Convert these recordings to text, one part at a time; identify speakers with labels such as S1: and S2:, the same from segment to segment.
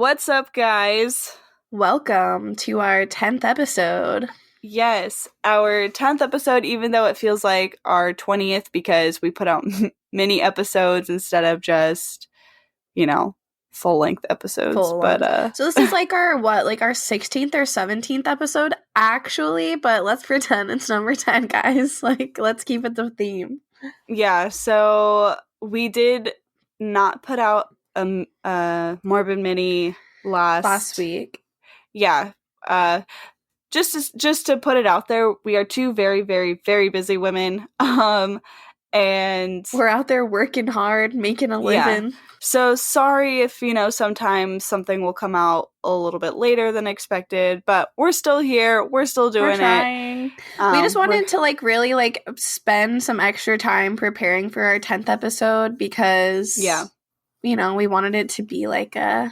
S1: What's up, guys?
S2: Welcome to our 10th episode.
S1: Yes, our 10th episode, even though it feels like our 20th because we put out mini episodes instead of just, full-length episodes.
S2: So this is like our 16th or 17th episode, actually, but let's pretend it's number 10, guys. Let's keep it the theme.
S1: Yeah, so we did not put out a Morbid Mini last
S2: week.
S1: Yeah, just to put it out there, we are two very, very, very busy women. And
S2: we're out there working hard, making a living.
S1: So sorry if, sometimes something will come out a little bit later than expected, but we're still here. We're still doing
S2: it. We just wanted to really spend some extra time preparing for our 10th episode because, we wanted it to be like a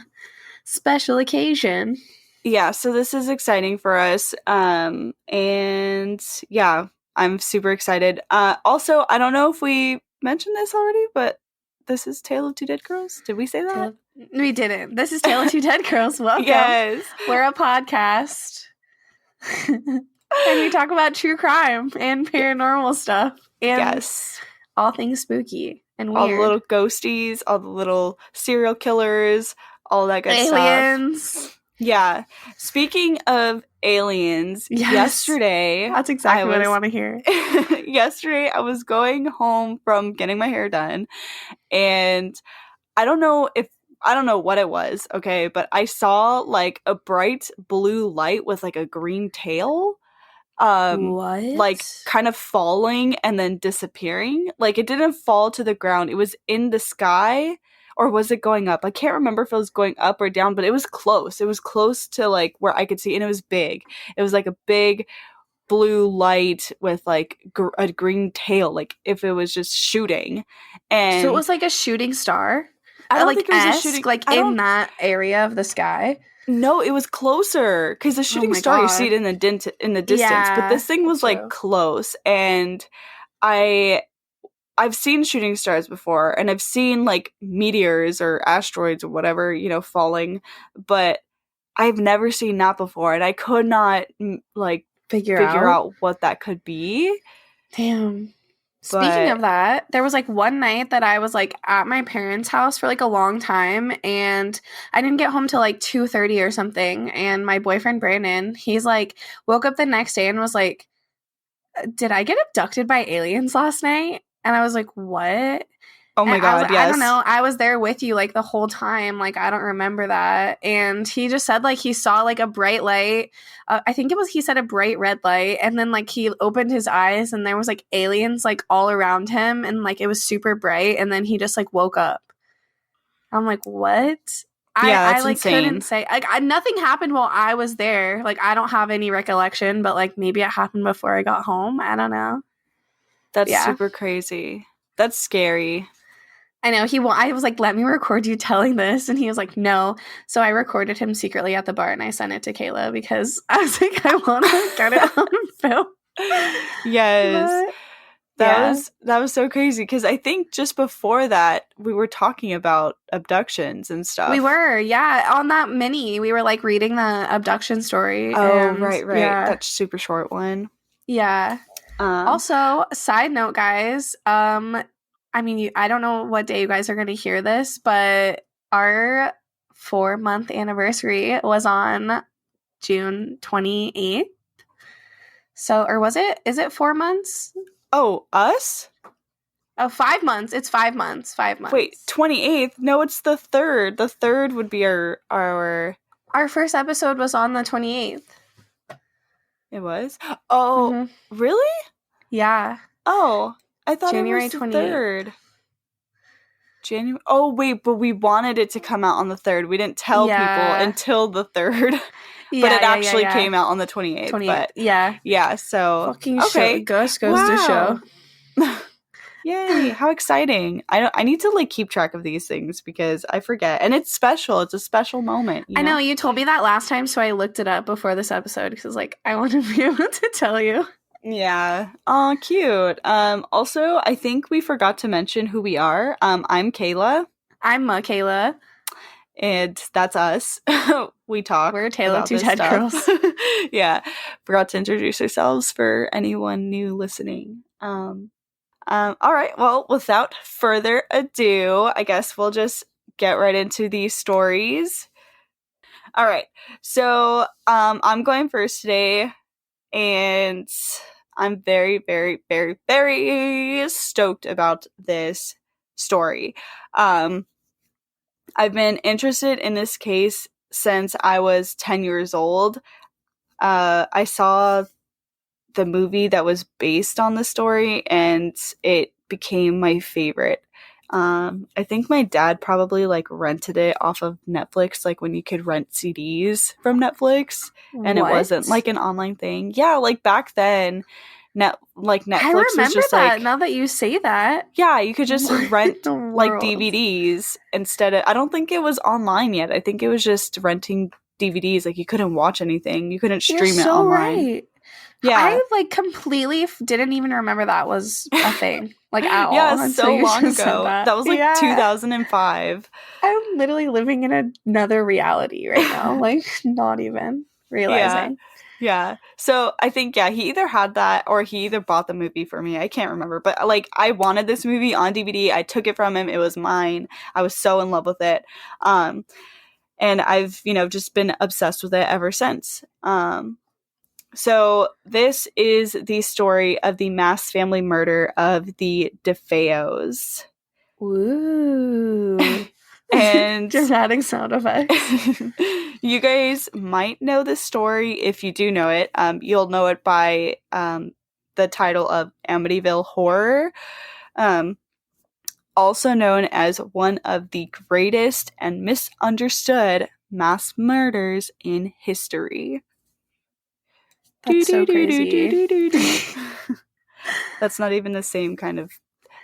S2: special occasion.
S1: Yeah, so this is exciting for us. And yeah, I'm super excited. Also, I don't know if we mentioned this already, but this is Tale of Two Dead Girls. Did we say that?
S2: We didn't. This is Tale of Two Dead Girls. Welcome.
S1: Yes.
S2: We're a podcast. And we talk about true crime and paranormal stuff. And all things spooky and weird.
S1: All the little ghosties, all the little serial killers, all that good stuff.
S2: Aliens.
S1: Yeah. Speaking of aliens, yesterday...
S2: That's exactly what I want to hear.
S1: Yesterday, I was going home from getting my hair done, and I don't know what it was, okay, but I saw, like, a bright blue light with, like, a green tail.
S2: What?
S1: Like, kind of falling and then disappearing. Like, it didn't fall to the ground. It was in the sky. Or was it going up? I can't remember if it was going up or down, but it was close. It was close to, like, where I could see, and it was big. It was, like, a big blue light with, like, a green tail, like, if it was just shooting. And
S2: so it was, like, a shooting star?
S1: I don't think it was a shooting...
S2: Like, in that area of the sky?
S1: No, it was closer, because the shooting star, you see it in the distance, but this thing was, like, close, and I've seen shooting stars before, and I've seen, like, meteors or asteroids or whatever, falling, but I've never seen that before, and I could not, like, figure out what that could be.
S2: Damn. Speaking of that, there was, like, one night that I was, like, at my parents' house for, like, a long time, and I didn't get home till, like, 2:30 or something, and my boyfriend, Brandon, he's, like, woke up the next day and was, like, did I get abducted by aliens last night? And I was like, what?
S1: Oh my God, yes.
S2: I don't know. I was there with you, like, the whole time. Like, I don't remember that. And he just said, like, he saw, like, a bright light. I think he said a bright red light. And then, like, he opened his eyes and there was, like, aliens, like, all around him. And, like, it was super bright. And then he just, like, woke up. I'm like, what?
S1: Yeah,
S2: I like,
S1: insane.
S2: couldn't say. Like, nothing happened while I was there. Like, I don't have any recollection. But, like, maybe it happened before I got home. I don't know.
S1: That's super crazy. That's scary.
S2: I know. I was like, let me record you telling this. And he was like, no. So I recorded him secretly at the bar and I sent it to Kayla because I was like, I want to get it on film.
S1: Yes. That was so crazy because I think just before that, we were talking about abductions and stuff.
S2: We were, on that mini. We were like reading the abduction story.
S1: Oh, right. Yeah. That super short one.
S2: Yeah. Also, side note, guys, I mean, I don't know what day you guys are going to hear this, but our 4-month anniversary was on June 28th. So, or was it? Is it 4 months?
S1: Oh, us?
S2: Oh, 5 months. It's 5 months. 5 months.
S1: Wait, 28th? No, it's the 3rd. The 3rd would be our...
S2: Our first episode was on the 28th.
S1: It was? Oh, really?
S2: Yeah.
S1: Oh, I thought
S2: January
S1: it was the 3rd. January. Oh, wait, but we wanted it to come out on the 3rd. We didn't tell people until the 3rd. But it actually came out on the 28th. 28th. But yeah, so
S2: fucking okay. Goes to show.
S1: Yay, how exciting. I need to like keep track of these things because I forget. And it's special. It's a special moment.
S2: I know you told me that last time, so I looked it up before this episode because like I want to be able to tell you.
S1: Yeah. Oh, cute. Also, I think we forgot to mention who we are. I'm Kayla.
S2: I'm Makaela.
S1: and that's us. We talk.
S2: We're a tale of two
S1: this
S2: dead
S1: stuff.
S2: girls.
S1: Yeah, forgot to introduce ourselves for anyone new listening. All right. Well, without further ado, I guess we'll just get right into these stories. All right. So, I'm going first today, and I'm very, very, very, very stoked about this story. I've been interested in this case since I was 10 years old. I saw the movie that was based on the story, and it became my favorite. I think my dad probably like rented it off of Netflix, like when you could rent CDs from Netflix, and it wasn't like an online thing. Yeah, like back then, Netflix
S2: I remember
S1: was just
S2: that
S1: like,
S2: now that you say that.
S1: Yeah, you could just rent like DVDs instead of. I don't think it was online yet. I think it was just renting DVDs. Like you couldn't watch anything. You couldn't stream it online.
S2: Right.
S1: Yeah,
S2: I like completely didn't even remember that was a thing, like at all.
S1: Yeah, so long ago. That was like 2005.
S2: I'm literally living in another reality right now, like not even realizing.
S1: Yeah. So I think, he either had that or he either bought the movie for me. I can't remember. But like I wanted this movie on DVD. I took it from him. It was mine. I was so in love with it. And I've, just been obsessed with it ever since. So this is the story of the mass family murder of the DeFeos.
S2: Ooh.
S1: And
S2: dramatic sound effects.
S1: You guys might know this story. If you do know it, you'll know it by the title of Amityville Horror, also known as one of the greatest and misunderstood mass murders in history.
S2: That's so crazy.
S1: That's not even the same kind of.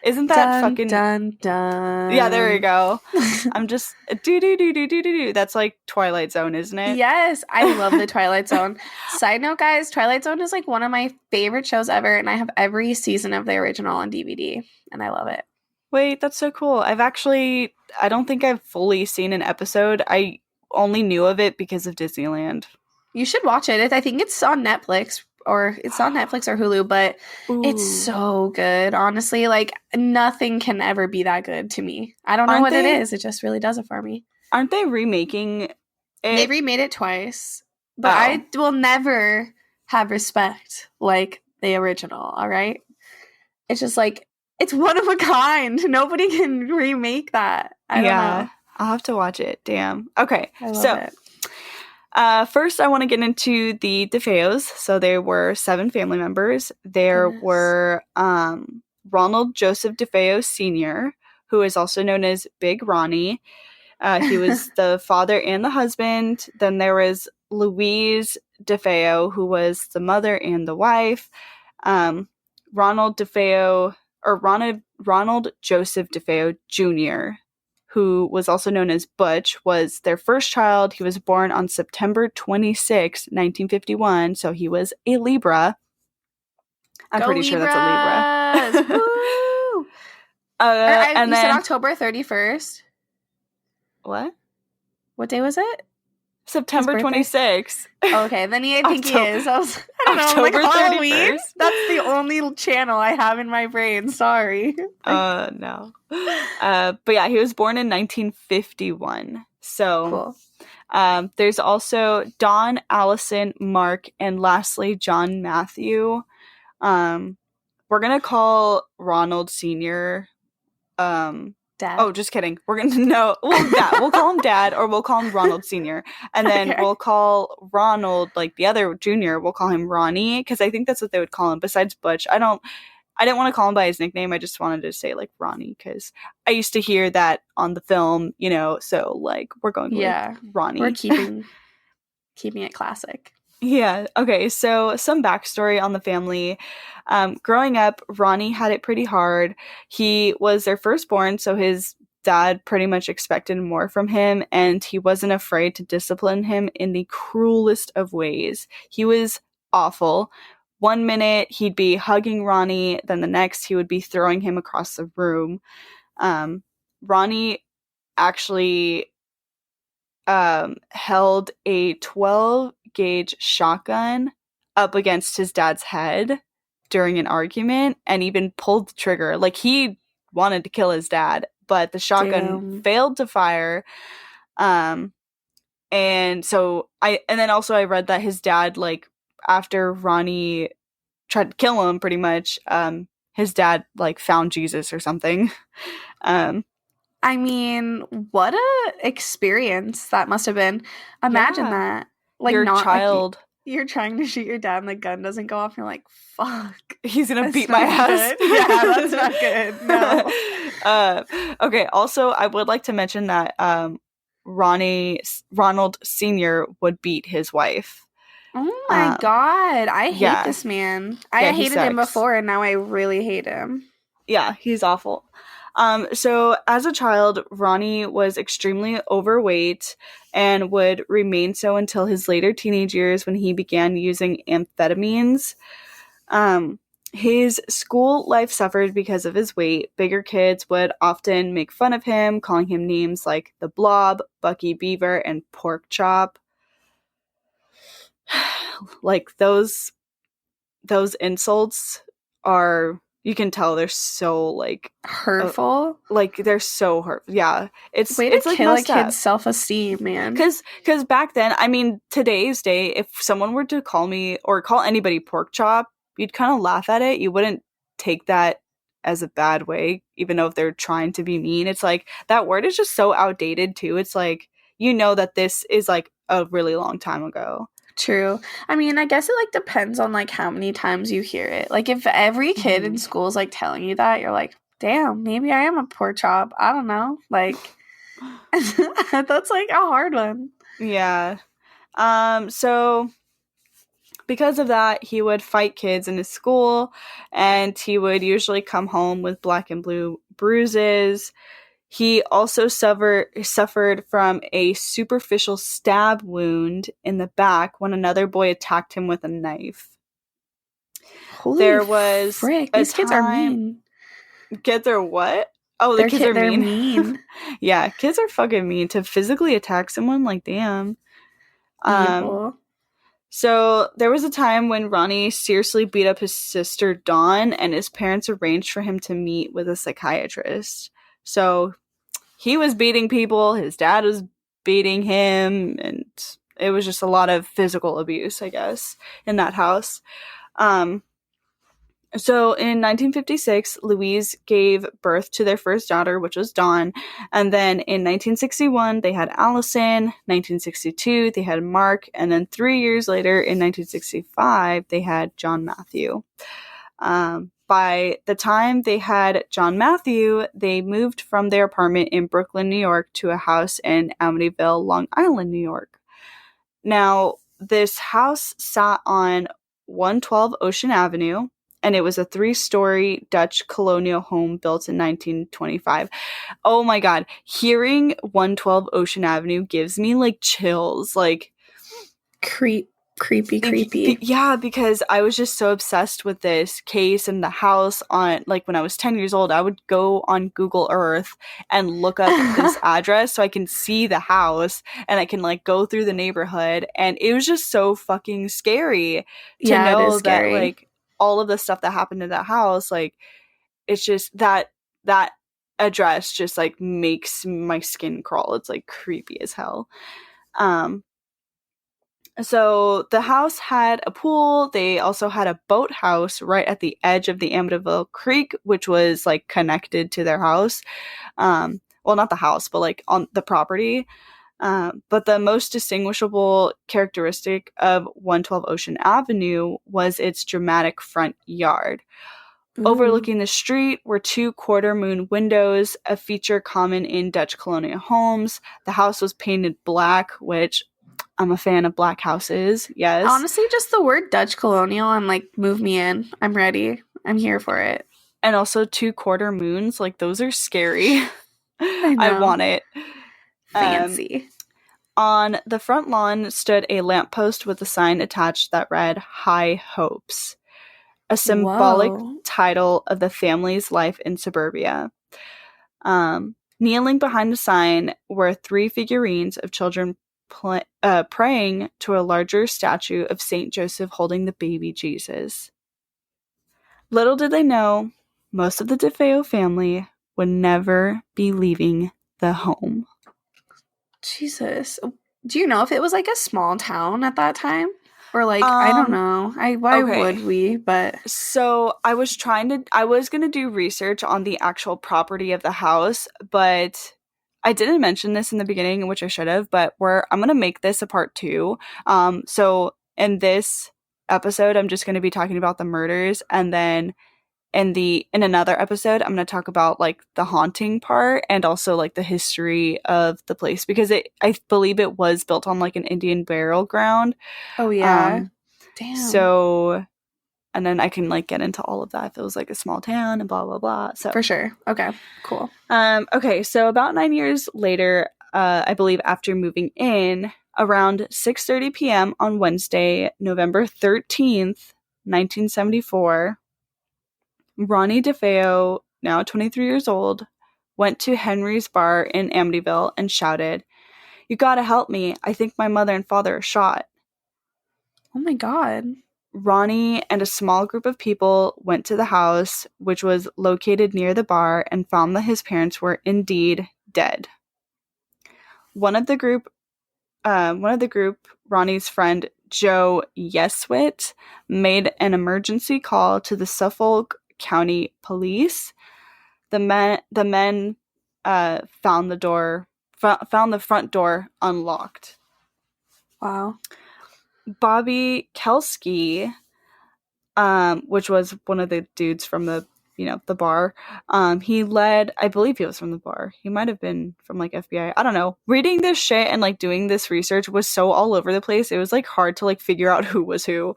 S1: Isn't that fucking
S2: dun dun?
S1: Yeah, there we go. I'm just do. That's like Twilight Zone, isn't it?
S2: Yes, I love the Twilight Zone. Side note, guys, Twilight Zone is like one of my favorite shows ever, and I have every season of the original on DVD, and I love it.
S1: Wait, that's so cool. I don't think I've fully seen an episode. I only knew of it because of Disneyland.
S2: You should watch it. I think it's on Netflix. Or it's on Netflix or Hulu, but It's so good. Honestly, like nothing can ever be that good to me. I don't know what it is. It just really does it for me.
S1: Aren't they remaking it?
S2: They remade it twice, but I will never have respect like the original. All right, it's just like it's one of a kind. Nobody can remake that. I don't know.
S1: I'll have to watch it. Damn. Okay,
S2: I love it.
S1: First, I want to get into the DeFeos. So there were 7 family members. There were Ronald Joseph DeFeo Sr., who is also known as Big Ronnie. He was the father and the husband. Then there was Louise DeFeo, who was the mother and the wife. Ronald Joseph DeFeo Jr., who was also known as Butch, was their first child. He was born on September 26, 1951, so he was a Libra. I'm pretty sure that's a Libra.
S2: Woo!
S1: And
S2: you
S1: then
S2: said October 31st?
S1: What?
S2: What day was it?
S1: September 26th.
S2: Okay, then I think he is. I don't know, October like Halloween? 31st? That's the only channel I have in my brain. Sorry.
S1: No. But yeah, he was born in 1951. So cool. There's also Don, Allison, Mark, and lastly, John Matthew. We're going to call Ronald Sr.
S2: Dad.
S1: Oh, just kidding. We're going to know. Well, Dad. We'll call him Dad, or we'll call him Ronald Sr. And then we'll call Ronald, like the other junior, we'll call him Ronnie, because I think that's what they would call him, besides Butch. I didn't want to call him by his nickname. I just wanted to say, like, Ronnie, because I used to hear that on the film, so, like, we're going with Ronnie.
S2: We're keeping it classic.
S1: Yeah. Okay. So some backstory on the family. Growing up, Ronnie had it pretty hard. He was their firstborn, so his dad pretty much expected more from him, and he wasn't afraid to discipline him in the cruelest of ways. He was awful. One minute he'd be hugging Ronnie, then the next he would be throwing him across the room. Ronnie actually held a 12-gauge shotgun up against his dad's head during an argument and even pulled the trigger. Like, he wanted to kill his dad, but the shotgun failed to fire. And then also I read that his dad, like, after Ronnie tried to kill him, pretty much, his dad, like, found Jesus or something.
S2: I mean, what a experience that must have been. Imagine that. Like,
S1: your child.
S2: Like, you're trying to shoot your dad and the gun doesn't go off. And you're like, fuck.
S1: He's going to beat my ass.
S2: Yeah, that's not good. No.
S1: Okay, also, I would like to mention that Ronald Sr. would beat his wife.
S2: Oh my God. I hate this man. I hated him before, and now I really hate him.
S1: Yeah, he's awful. So as a child, Ronnie was extremely overweight and would remain so until his later teenage years when he began using amphetamines. His school life suffered because of his weight. Bigger kids would often make fun of him, calling him names like the Blob, Bucky Beaver, and Pork Chop. Like, those insults are... You can tell they're so, like...
S2: hurtful?
S1: Like, they're so hurtful. Yeah. It's
S2: way
S1: to
S2: like, kill a kid's self-esteem, man.
S1: Because back then, I mean, today's day, if someone were to call me or call anybody pork chop, you'd kind of laugh at it. You wouldn't take that as a bad way, even though if they're trying to be mean. It's like, that word is just so outdated, too. It's like, you know that this is, like, a really long time ago.
S2: True. I mean, I guess it, like, depends on, like, how many times you hear it. Like, if every kid in school is, like, telling you that, you're like, damn, maybe I am a pork chop. I don't know. Like, that's, like, a hard one.
S1: Yeah. So, because of that, he would fight kids in his school, and he would usually come home with black and blue bruises. He also suffered from a superficial stab wound in the back when another boy attacked him with a knife.
S2: Holy frick, these kids are mean.
S1: Kids are what? Oh, the kids are mean.
S2: They're mean.
S1: Yeah, kids are fucking mean. To physically attack someone, like, damn.
S2: Evil.
S1: So there was a time when Ronnie seriously beat up his sister Dawn, and his parents arranged for him to meet with a psychiatrist. So he was beating people, his dad was beating him, and it was just a lot of physical abuse, I guess, in that house. So in 1956, Louise gave birth to their first daughter, which was Dawn. And then in 1961, they had Allison. 1962, they had Mark. And then 3 years later, in 1965, they had John Matthew. By the time they had John Matthew, they moved from their apartment in Brooklyn, New York, to a house in Amityville, Long Island, New York. Now, this house sat on 112 Ocean Avenue, and it was a 3-story Dutch colonial home built in 1925. Oh my God, hearing 112 Ocean Avenue gives me, like, chills, like...
S2: Creepy.
S1: Yeah, because I was just so obsessed with this case and the house on, like, when I was 10 years old, I would go on Google Earth and look up this address so I can see the house and I can, like, go through the neighborhood, and it was just so fucking scary to know that, like, all of the stuff that happened in that house, like, it's just that address just, like, makes my skin crawl. It's, like, creepy as hell. So the house had a pool. They also had a boathouse right at the edge of the Amityville Creek, which was, like, connected to their house. Well, not the house, but, like, on the property. But the most distinguishable characteristic of 112 Ocean Avenue was its dramatic front yard. Ooh. Overlooking the street were 2 quarter-moon windows, a feature common in Dutch colonial homes. The house was painted black, which... I'm a fan of black houses, yes.
S2: Honestly, just the word Dutch colonial, I'm like, move me in. I'm ready. I'm here for it.
S1: And also 2 quarter moons, like, those are scary. I want it.
S2: Fancy.
S1: On the front lawn stood a lamppost with a sign attached that read, High Hopes, a symbolic title of the family's life in suburbia. Kneeling behind the sign were 3 figurines of children praying to a larger statue of Saint Joseph holding the baby Jesus. Little did they know, most of the DeFeo family would never be leaving the home.
S2: Jesus. Do you know if it was like a small town at that time? Or like, I don't know. Why would we? But
S1: so I was gonna do research on the actual property of the house, but I didn't mention this in the beginning, which I should have, but I'm gonna make this a part 2. So in this episode, I'm just gonna be talking about the murders, and then in another episode, I'm gonna talk about like the haunting part and also like the history of the place, because I believe it was built on like an Indian burial ground.
S2: Oh yeah. Damn.
S1: So, and then I can like get into all of that if it was like a small town and blah blah blah. So
S2: for sure. Okay, cool.
S1: Okay, so about 9 years later, I believe after moving in, around 6:30 p.m. on Wednesday, November 13th, 1974, Ronnie DeFeo, now 23 years old, went to Henry's bar in Amityville and shouted, "You gotta help me. I think my mother and father are shot."
S2: Oh my God.
S1: Ronnie and a small group of people went to the house, which was located near the bar, and found that his parents were indeed dead. One of the group, Ronnie's friend Joe Yeswit, made an emergency call to the Suffolk County Police. The men found the front door unlocked.
S2: Wow.
S1: Bobby Kelsky, which was one of the dudes from the bar, I believe he was from the bar. He might have been from like FBI. I don't know. Reading this shit and like doing this research was so all over the place. It was like hard to like figure out who was who.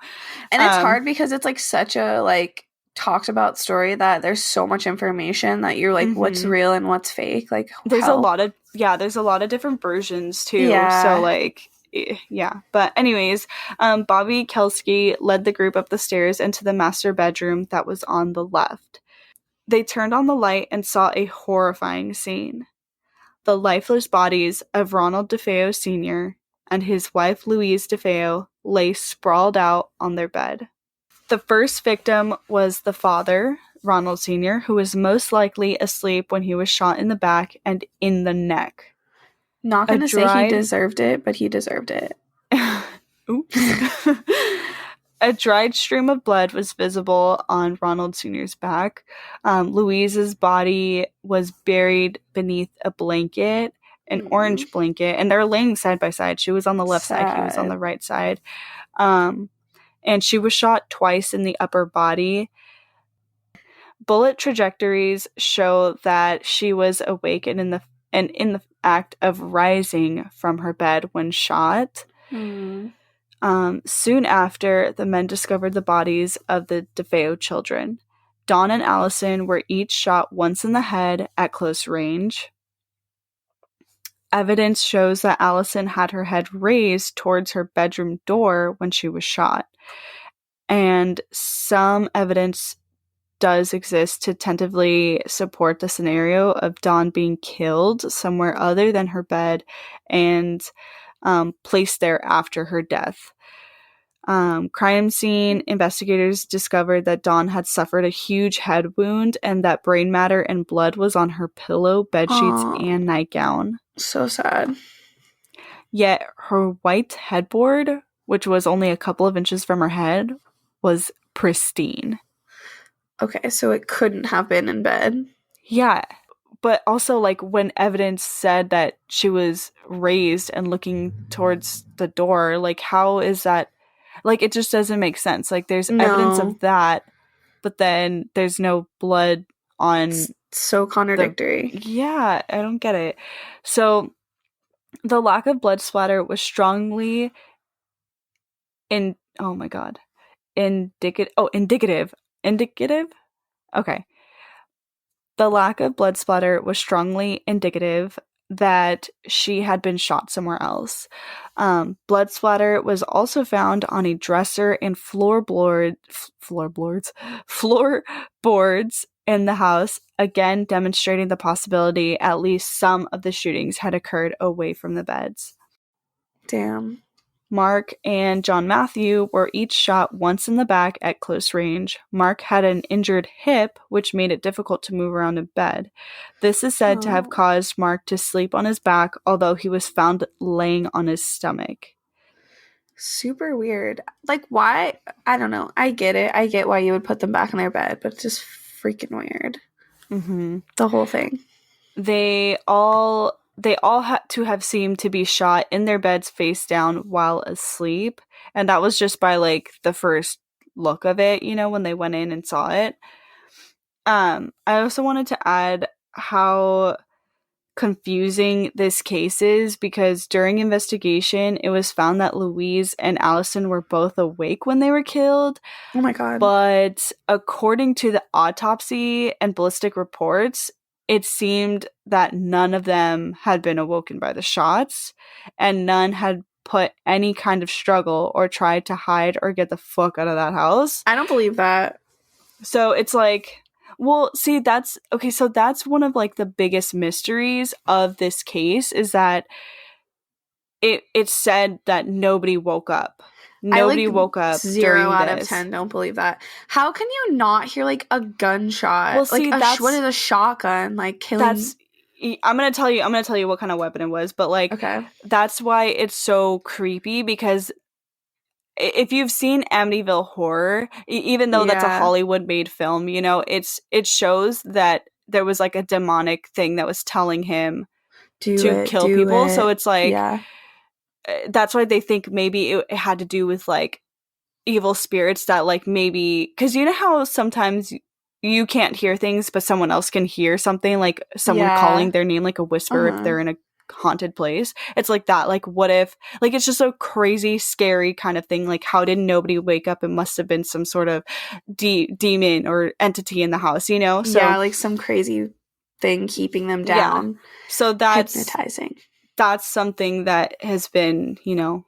S2: And it's hard because it's like such a like talked about story that there's so much information that you're like, what's real and what's fake. Like
S1: there's a lot of different versions too. Yeah. So like, yeah. But anyways, Bobby Kelsky led the group up the stairs into the master bedroom that was on the left. They turned on the light and saw a horrifying scene. The lifeless bodies of Ronald DeFeo Sr. and his wife Louise DeFeo lay sprawled out on their bed. The first victim was the father, Ronald Sr., who was most likely asleep when he was shot in the back and in the neck.
S2: Not gonna say he deserved it, but he deserved it.
S1: Oops. A dried stream of blood was visible on Ronald Sr.'s back. Louise's body was buried beneath a blanket, an orange blanket, and they're laying side by side. She was on the left side, he was on the right side. And she was shot twice in the upper body. Bullet trajectories show that she was awake and in the act of rising from her bed when shot. Soon after, the men discovered the bodies of the DeFeo children. Dawn and Allison were each shot once in the head at close range. Evidence shows that Allison had her head raised towards her bedroom door when she was shot. And some evidence does exist to tentatively support the scenario of Dawn being killed somewhere other than her bed and placed there after her death. Crime scene investigators discovered that Dawn had suffered a huge head wound and that brain matter and blood was on her pillow, bedsheets, and nightgown.
S2: So sad.
S1: Yet her white headboard, which was only a couple of inches from her head, was pristine.
S2: Okay, so it couldn't have been in bed.
S1: Yeah, but also, like, when evidence said that she was raised and looking towards the door, like, how is that? Like, it just doesn't make sense. Like, there's evidence of that, but then there's no blood on...
S2: It's so contradictory.
S1: Yeah, I don't get it. So, the lack of blood splatter was strongly indicative. Okay. The lack of blood splatter was strongly indicative that she had been shot somewhere else. Blood splatter was also found on a dresser and floorboards in the house, again demonstrating the possibility at least some of the shootings had occurred away from the beds.
S2: Damn.
S1: Mark and John Matthew were each shot once in the back at close range. Mark had an injured hip, which made it difficult to move around in bed. This is said to have caused Mark to sleep on his back, although he was found laying on his stomach.
S2: Super weird. Like, why? I don't know. I get it. I get why you would put them back in their bed, but it's just freaking weird.
S1: Mm-hmm.
S2: The whole thing.
S1: They all had to have seemed to be shot in their beds face down while asleep. And that was just by, like, the first look of it, you know, when they went in and saw it. I also wanted to add how confusing this case is, because during investigation, it was found that Louise and Allison were both awake when they were killed.
S2: Oh my God.
S1: But according to the autopsy and ballistic reports, it seemed that none of them had been awoken by the shots, and none had put any kind of struggle or tried to hide or get the fuck out of that house.
S2: I don't believe that.
S1: So it's like, well, see, that's okay. So that's one of, like, the biggest mysteries of this case, is that it said that nobody woke up. Nobody woke up.
S2: 0 out of 10 don't believe that. How can you not hear, like, a gunshot?
S1: Well, see,
S2: like, what is a shotgun? Like, killing.
S1: That's. I'm gonna tell you what kind of weapon it was, but, like,
S2: okay,
S1: that's why it's so creepy, because if you've seen Amityville Horror, even though that's a Hollywood-made film, you know, it shows that there was, like, a demonic thing that was telling him to kill people. So it's like, that's why they think maybe it had to do with, like, evil spirits that, like, maybe, because you know how sometimes you can't hear things, but someone else can hear something, like someone calling their name, like a whisper, if they're in a haunted place. It's like that. Like, what if, like, it's just a crazy, scary kind of thing. Like, how did nobody wake up? It must have been some sort of demon or entity in the house, you know? So,
S2: yeah, like some crazy thing keeping them down.
S1: Yeah. So that's
S2: hypnotizing.
S1: That's something that has been, you know,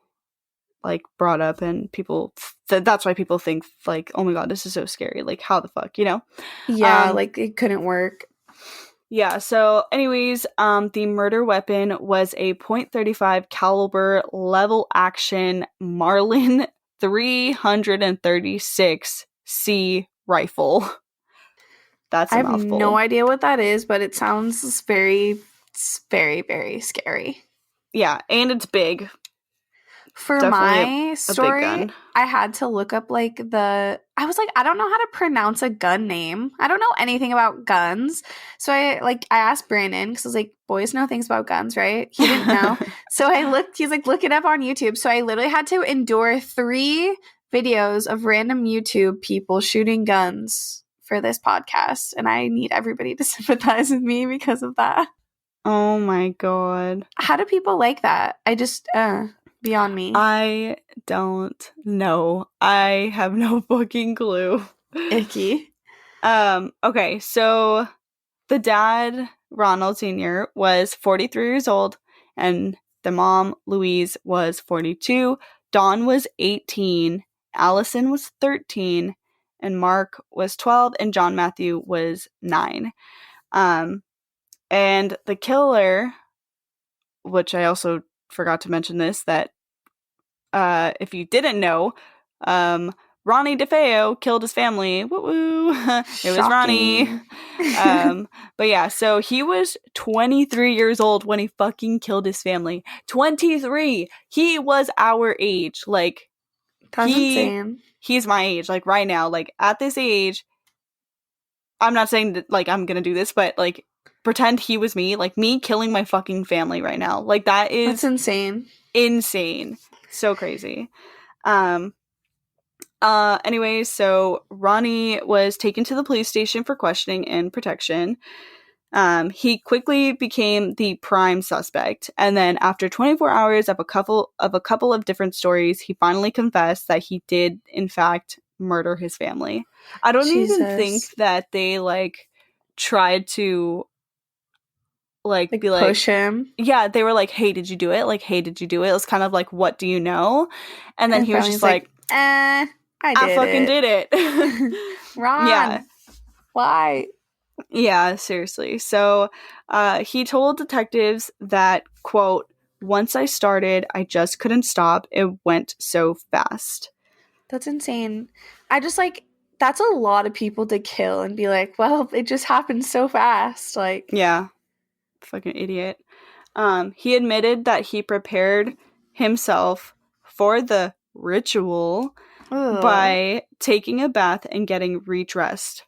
S1: like, brought up, and people that's why people think, like, oh my God, this is so scary. Like, how the fuck, you know?
S2: Yeah, like, it couldn't work.
S1: Yeah, so anyways, the murder weapon was a .35 caliber level action Marlin 336C rifle. That's a mouthful. I have
S2: no idea what that is, but it sounds very, very, very scary.
S1: Yeah, and it's big.
S2: For definitely my story, I had to look up, like, I was like, I don't know how to pronounce a gun name. I don't know anything about guns. So I asked Brandon, because I was like, boys know things about guns, right? He didn't know. So he's like, look it up on YouTube. So I literally had to endure 3 videos of random YouTube people shooting guns for this podcast. And I need everybody to sympathize with me because of that.
S1: Oh my God.
S2: How do people like that? I just, beyond me.
S1: I don't know. I have no fucking clue.
S2: Icky.
S1: Okay, so the dad, Ronald Sr., was 43 years old, and the mom, Louise, was 42. Dawn was 18. Allison was 13. And Mark was 12. And John Matthew was 9. And the killer, which I also forgot to mention this, that if you didn't know, Ronnie DeFeo killed his family. Woo-woo. It was Ronnie. But yeah, so he was 23 years old when he fucking killed his family. 23! He was our age. Like,
S2: that's insane.
S1: He's my age. Like, right now, like, at this age, I'm not saying that, like, I'm gonna do this, but, like, pretend he was me. Like, me killing my fucking family right now. Like, that's
S2: insane.
S1: Insane. So crazy. Anyways, so Ronnie was taken to the police station for questioning and protection. He quickly became the prime suspect, and then after 24 hours of a couple of different stories, he finally confessed that he did, in fact, murder his family. I don't even think that they, like, tried to, like be like,
S2: push him.
S1: Yeah, they were like, hey, did you do it? Like, hey, did you do it? It was kind of like, what do you know? And then he was just like,
S2: I
S1: fucking did it.
S2: Ron, yeah. Why?
S1: Yeah, seriously. So he told detectives that, quote, once I started, I just couldn't stop. It went so fast.
S2: That's insane. I just that's a lot of people to kill and be like, well, it just happened so fast. Like,
S1: yeah, fucking idiot. He admitted that he prepared himself for the ritual by taking a bath and getting redressed.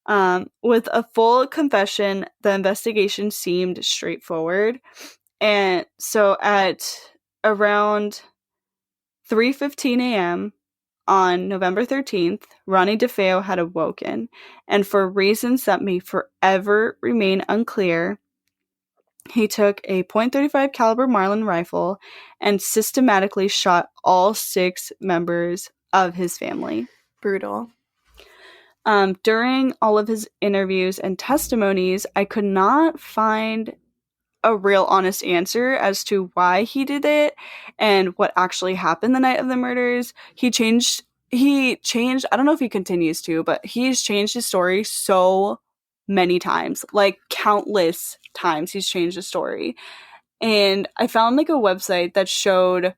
S1: With a full confession, the investigation seemed straightforward. And so at around 3:15 a.m. on November 13th, Ronnie DeFeo had awoken, and for reasons that may forever remain unclear, he took a .35 caliber Marlin rifle and systematically shot all 6 members of his family.
S2: Brutal.
S1: During all of his interviews and testimonies, I could not find a real honest answer as to why he did it and what actually happened the night of the murders. He changed, I don't know if he continues to, but he's changed his story so many times, like countless times he's changed his story. And I found like a website that showed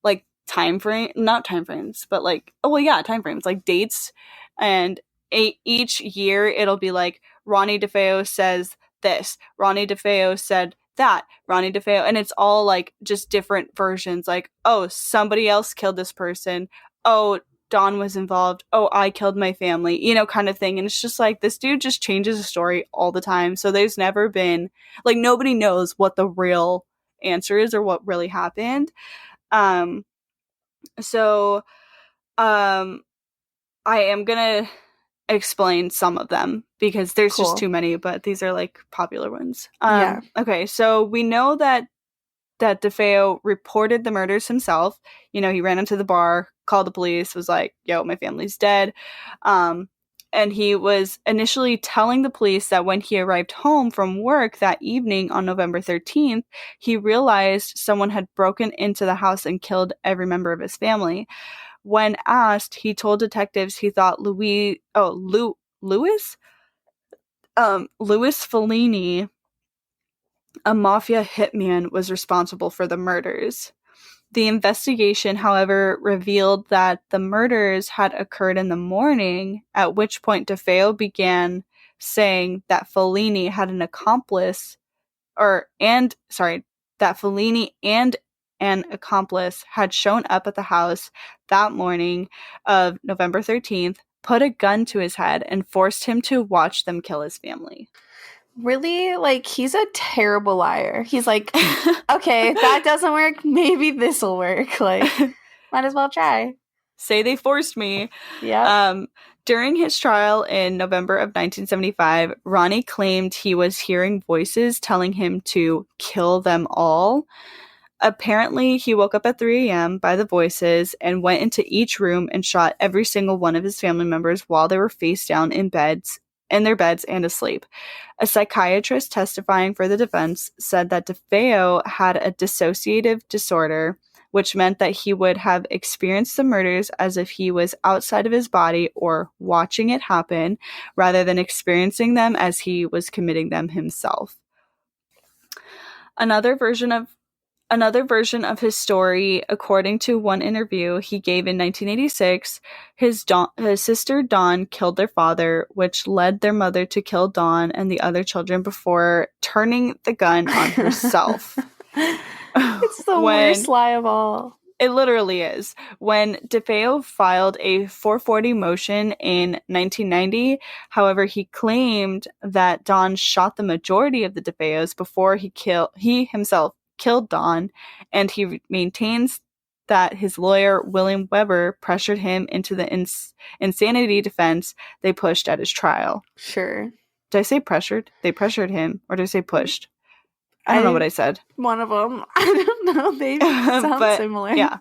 S1: like time frames, like dates, and each year it'll be like Ronnie DeFeo says this, Ronnie DeFeo said that, Ronnie DeFeo, and it's all like just different versions, like, oh, somebody else killed this person, oh, Don was involved, oh, I killed my family, kind of thing. And it's just like, this dude just changes the story all the time. So there's never been, like, nobody knows what the real answer is or what really happened. So I am gonna explain some of them because there's just too many, but these are like popular ones.
S2: Yeah.
S1: Okay, so we know that DeFeo reported the murders himself. He ran into the bar, called the police, was like, yo, my family's dead. And he was initially telling the police that when he arrived home from work that evening on November 13th, he realized someone had broken into the house and killed every member of his family. When asked, he told detectives he thought Louis Fellini, a mafia hitman, was responsible for the murders. The investigation, however, revealed that the murders had occurred in the morning, at which point DeFeo began saying that Fellini had an accomplice, that Fellini and an accomplice had shown up at the house that morning of November 13th, put a gun to his head, and forced him to watch them kill his family.
S2: Really? Like, he's a terrible liar. He's like, okay, if that doesn't work, maybe this'll work. Like, might as well try.
S1: Say they forced me.
S2: Yeah.
S1: During his trial in November of 1975, Ronnie claimed he was hearing voices telling him to kill them all. Apparently, he woke up at 3 a.m. by the voices and went into each room and shot every single one of his family members while they were face down in their beds and asleep. A psychiatrist testifying for the defense said that DeFeo had a dissociative disorder, which meant that he would have experienced the murders as if he was outside of his body or watching it happen, rather than experiencing them as he was committing them himself. Another version of his story, according to one interview he gave in 1986, his sister Dawn killed their father, which led their mother to kill Dawn and the other children before turning the gun on herself.
S2: It's the worst lie of all.
S1: It literally is. When DeFeo filed a 440 motion in 1990, however, he claimed that Don shot the majority of the DeFeos before he himself killed Don, and he maintains that his lawyer, William Weber, pressured him into the insanity defense they pushed at his trial.
S2: Sure.
S1: Did I say pressured? They pressured him, or did I say pushed? I don't know what I said.
S2: One of them. I don't know. They sound similar.
S1: Yeah.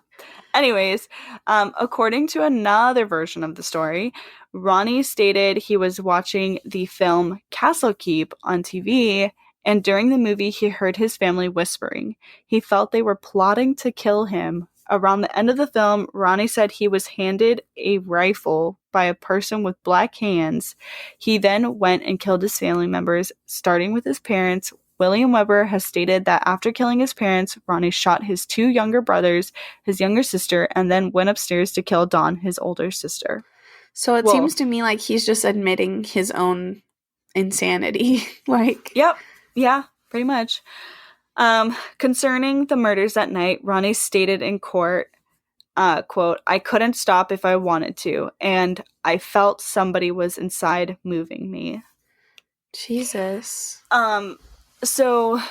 S1: Anyways, according to another version of the story, Ronnie stated he was watching the film Castle Keep on TV, and during the movie he heard his family whispering. He felt they were plotting to kill him Around the end of the film, Ronnie said he was handed a rifle by a person with black hands. He then went and killed his family members, starting with his parents. William Weber has stated that after killing his parents, Ronnie shot his 2 younger brothers, his younger sister, and then went upstairs to kill Dawn, his older sister.
S2: So it seems to me like he's just admitting his own insanity. Like,
S1: yep. Yeah, pretty much. Concerning the murders that night, Ronnie stated in court, quote, "I couldn't stop if I wanted to, and I felt somebody was inside moving me."
S2: Jesus.
S1: So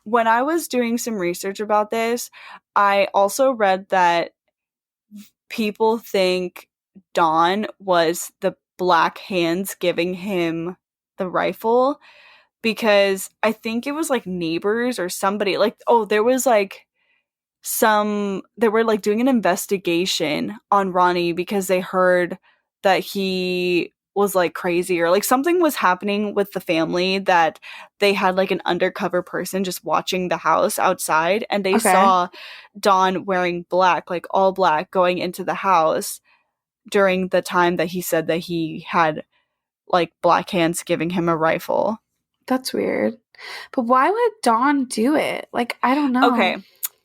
S1: when I was doing some research about this, I also read that people think Dawn was the black hands giving him the rifle, because I think it was like neighbors or somebody, like, there was like they were like doing an investigation on Ronnie because they heard that he was like crazy, or like something was happening with the family, that they had like an undercover person just watching the house outside, and they saw Dawn wearing black, like all black, going into the house during the time that he said that he had like black hands giving him a rifle.
S2: That's weird. But why would Dawn do it? Like, I don't know.
S1: Okay,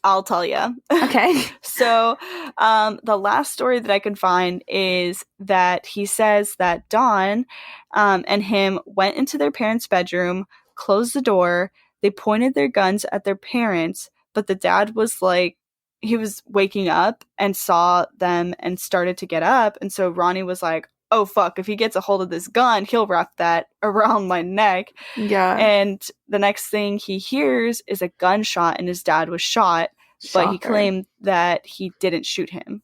S1: I'll tell you.
S2: Okay.
S1: So, the last story that I could find is that he says that Dawn and him went into their parents' bedroom, closed the door, they pointed their guns at their parents, but the dad was like, he was waking up and saw them and started to get up, and so Ronnie was like, oh fuck, if he gets a hold of this gun, he'll wrap that around my neck.
S2: Yeah.
S1: And the next thing he hears is a gunshot, and his dad was shot.
S2: Shocker.
S1: But he claimed that he didn't shoot him.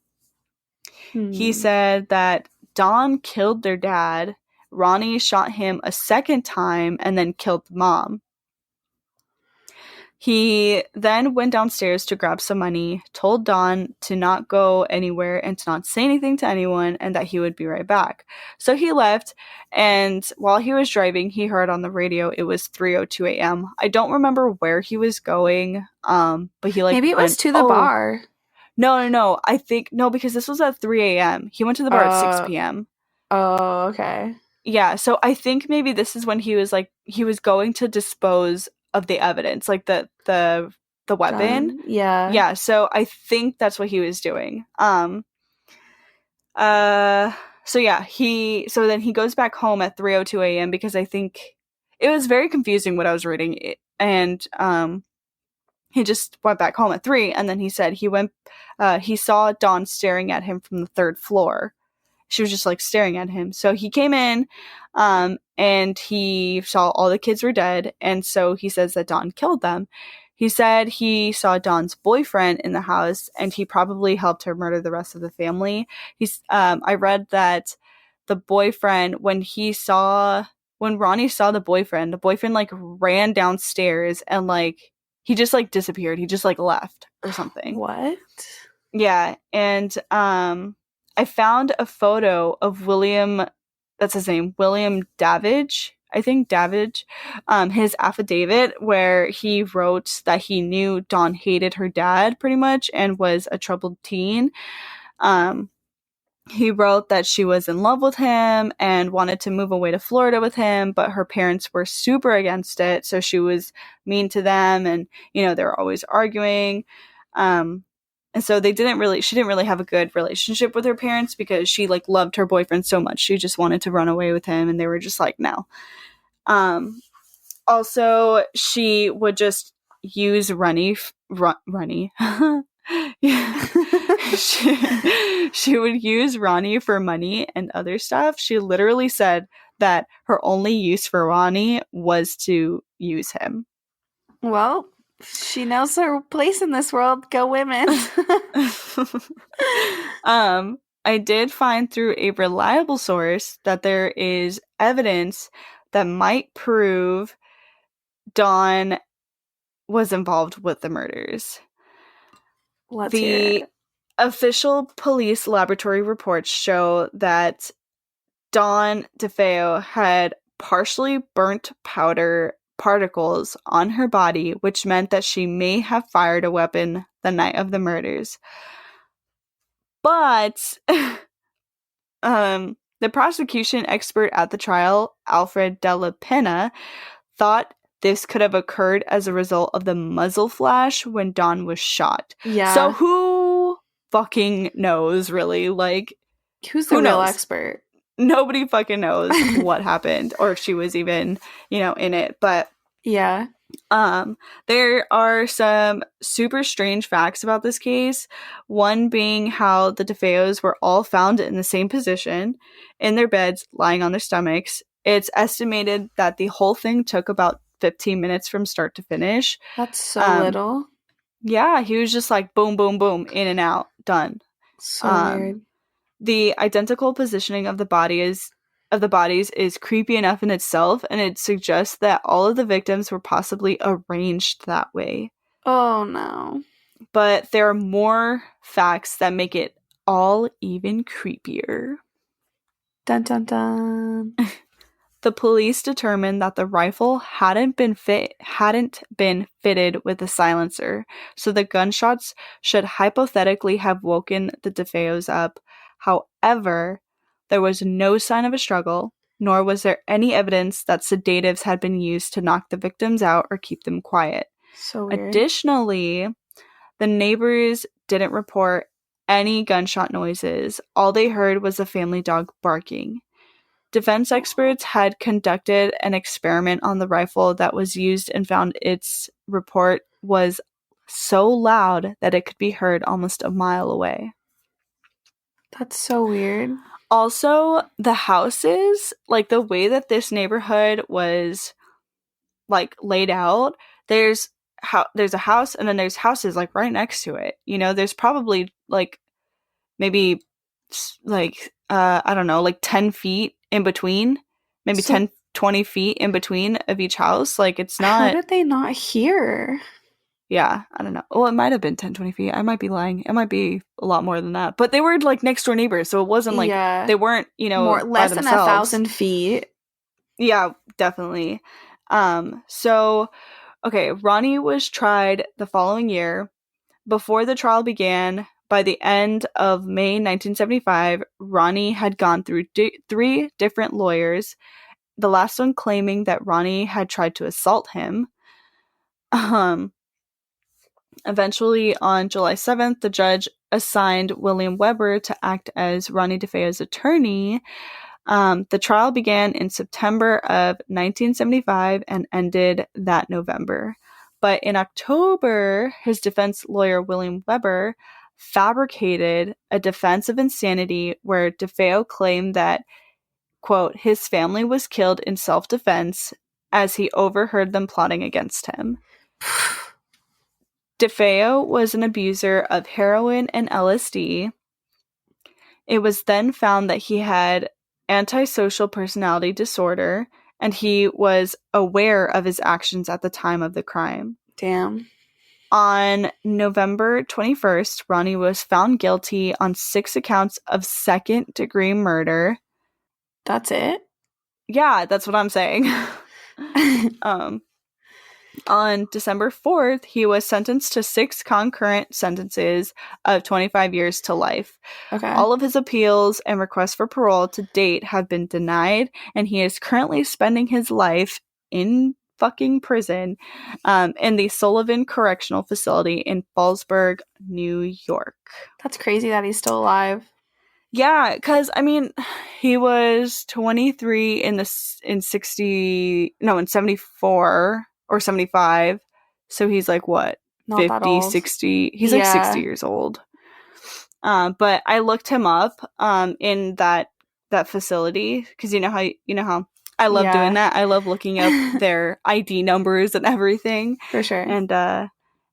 S1: He said that Dawn killed their dad, Ronnie shot him a second time, and then killed the mom. He then went downstairs to grab some money, told Dawn to not go anywhere and to not say anything to anyone, and that he would be right back. So he left, and while he was driving, he heard on the radio it was 3:02 a.m. I don't remember where he was going, but he like
S2: maybe it was to the bar.
S1: No. I think no, because this was at 3 a.m. He went to the bar at 6 p.m.
S2: Oh, okay.
S1: Yeah, so I think maybe this is when he was going to dispose of the evidence, like the weapon. Yeah, so I think that's what he was doing. So then he goes back home at 3:02 a.m. because I think it was very confusing what I was reading, and he just went back home at 3, and then he said he saw Dawn staring at him from the 3rd floor. She was just like staring at him. So he came in, and he saw all the kids were dead, and so he says that Dawn killed them. He said he saw Dawn's boyfriend in the house, and he probably helped her murder the rest of the family. I read that the boyfriend, when Ronnie saw the boyfriend like ran downstairs and like he just like disappeared. He just like left or something.
S2: What?
S1: Yeah, and I found a photo of William, that's his name, William Davidge, I think Davidge, his affidavit where he wrote that he knew Dawn hated her dad pretty much and was a troubled teen. He wrote that she was in love with him and wanted to move away to Florida with him, but her parents were super against it, so she was mean to them, and, they were always arguing. And so she didn't really have a good relationship with her parents because she like loved her boyfriend so much. She just wanted to run away with him, and they were just like, no. Also, she would just use Runny. she would use Ronnie for money and other stuff. She literally said that her only use for Ronnie was to use him.
S2: Well, she knows her place in this world. Go women.
S1: I did find through a reliable source that there is evidence that might prove Dawn was involved with the murders.
S2: Let's hear it.
S1: Official police laboratory reports show that Dawn DeFeo had partially burnt powder particles on her body, which meant that she may have fired a weapon the night of the murders. But the prosecution expert at the trial, Alfred Della Pena, thought this could have occurred as a result of the muzzle flash when Dawn was shot.
S2: Yeah.
S1: So who fucking knows, really? Like,
S2: who's the real expert?
S1: Nobody fucking knows what happened or if she was even, in it. But
S2: yeah.
S1: There are some super strange facts about this case. One being how the DeFeos were all found in the same position in their beds, lying on their stomachs. It's estimated that the whole thing took about 15 minutes from start to finish.
S2: That's so little.
S1: Yeah, he was just like boom, boom, boom, in and out, done.
S2: So weird.
S1: The identical positioning of the bodies is creepy enough in itself, and it suggests that all of the victims were possibly arranged that way.
S2: Oh no.
S1: But there are more facts that make it all even creepier.
S2: Dun dun dun.
S1: The police determined that the rifle hadn't been fitted with a silencer, so the gunshots should hypothetically have woken the DeFeos up. However, there was no sign of a struggle, nor was there any evidence that sedatives had been used to knock the victims out or keep them quiet.
S2: So weird.
S1: Additionally, the neighbors didn't report any gunshot noises. All they heard was a family dog barking. Defense experts had conducted an experiment on the rifle that was used and found its report was so loud that it could be heard almost a mile away.
S2: That's so weird.
S1: Also, the houses, like the way that this neighborhood was like laid out, there's a house and then there's houses like right next to it. There's probably like maybe like I don't know, like 10 feet in between, maybe 10-20 feet in between of each house. Like, it's not.
S2: How did they not hear?
S1: Yeah, I don't know. Well, it might have been 10-20 feet. I might be lying. It might be a lot more than that. But they were like next door neighbors, so it wasn't like they weren't,
S2: less than 1,000 feet.
S1: Yeah, definitely. So okay, Ronnie was tried the following year. Before the trial began, by the end of May 1975, Ronnie had gone through 3 different lawyers, the last one claiming that Ronnie had tried to assault him. Eventually, on July 7th, the judge assigned William Weber to act as Ronnie DeFeo's attorney. The trial began in September of 1975 and ended that November. But in October, his defense lawyer, William Weber, fabricated a defense of insanity where DeFeo claimed that, quote, his family was killed in self-defense as he overheard them plotting against him. DeFeo was an abuser of heroin and LSD. It was then found that he had antisocial personality disorder, and he was aware of his actions at the time of the crime.
S2: Damn.
S1: On November 21st, Ronnie was found guilty on 6 accounts of second-degree murder.
S2: That's it?
S1: Yeah, that's what I'm saying. On December 4th, he was sentenced to 6 concurrent sentences of 25 years to life.
S2: Okay.
S1: All of his appeals and requests for parole to date have been denied, and he is currently spending his life in fucking prison in the Sullivan Correctional Facility in Fallsburg, New York.
S2: That's crazy that he's still alive.
S1: Yeah, because, I mean, he was 23 in 74 or 75. So he's like, what?
S2: Not
S1: 50, 60. He's like 60 years old. But I looked him up in that facility because you know how I love doing that. I love looking up their ID numbers and everything.
S2: For sure.
S1: And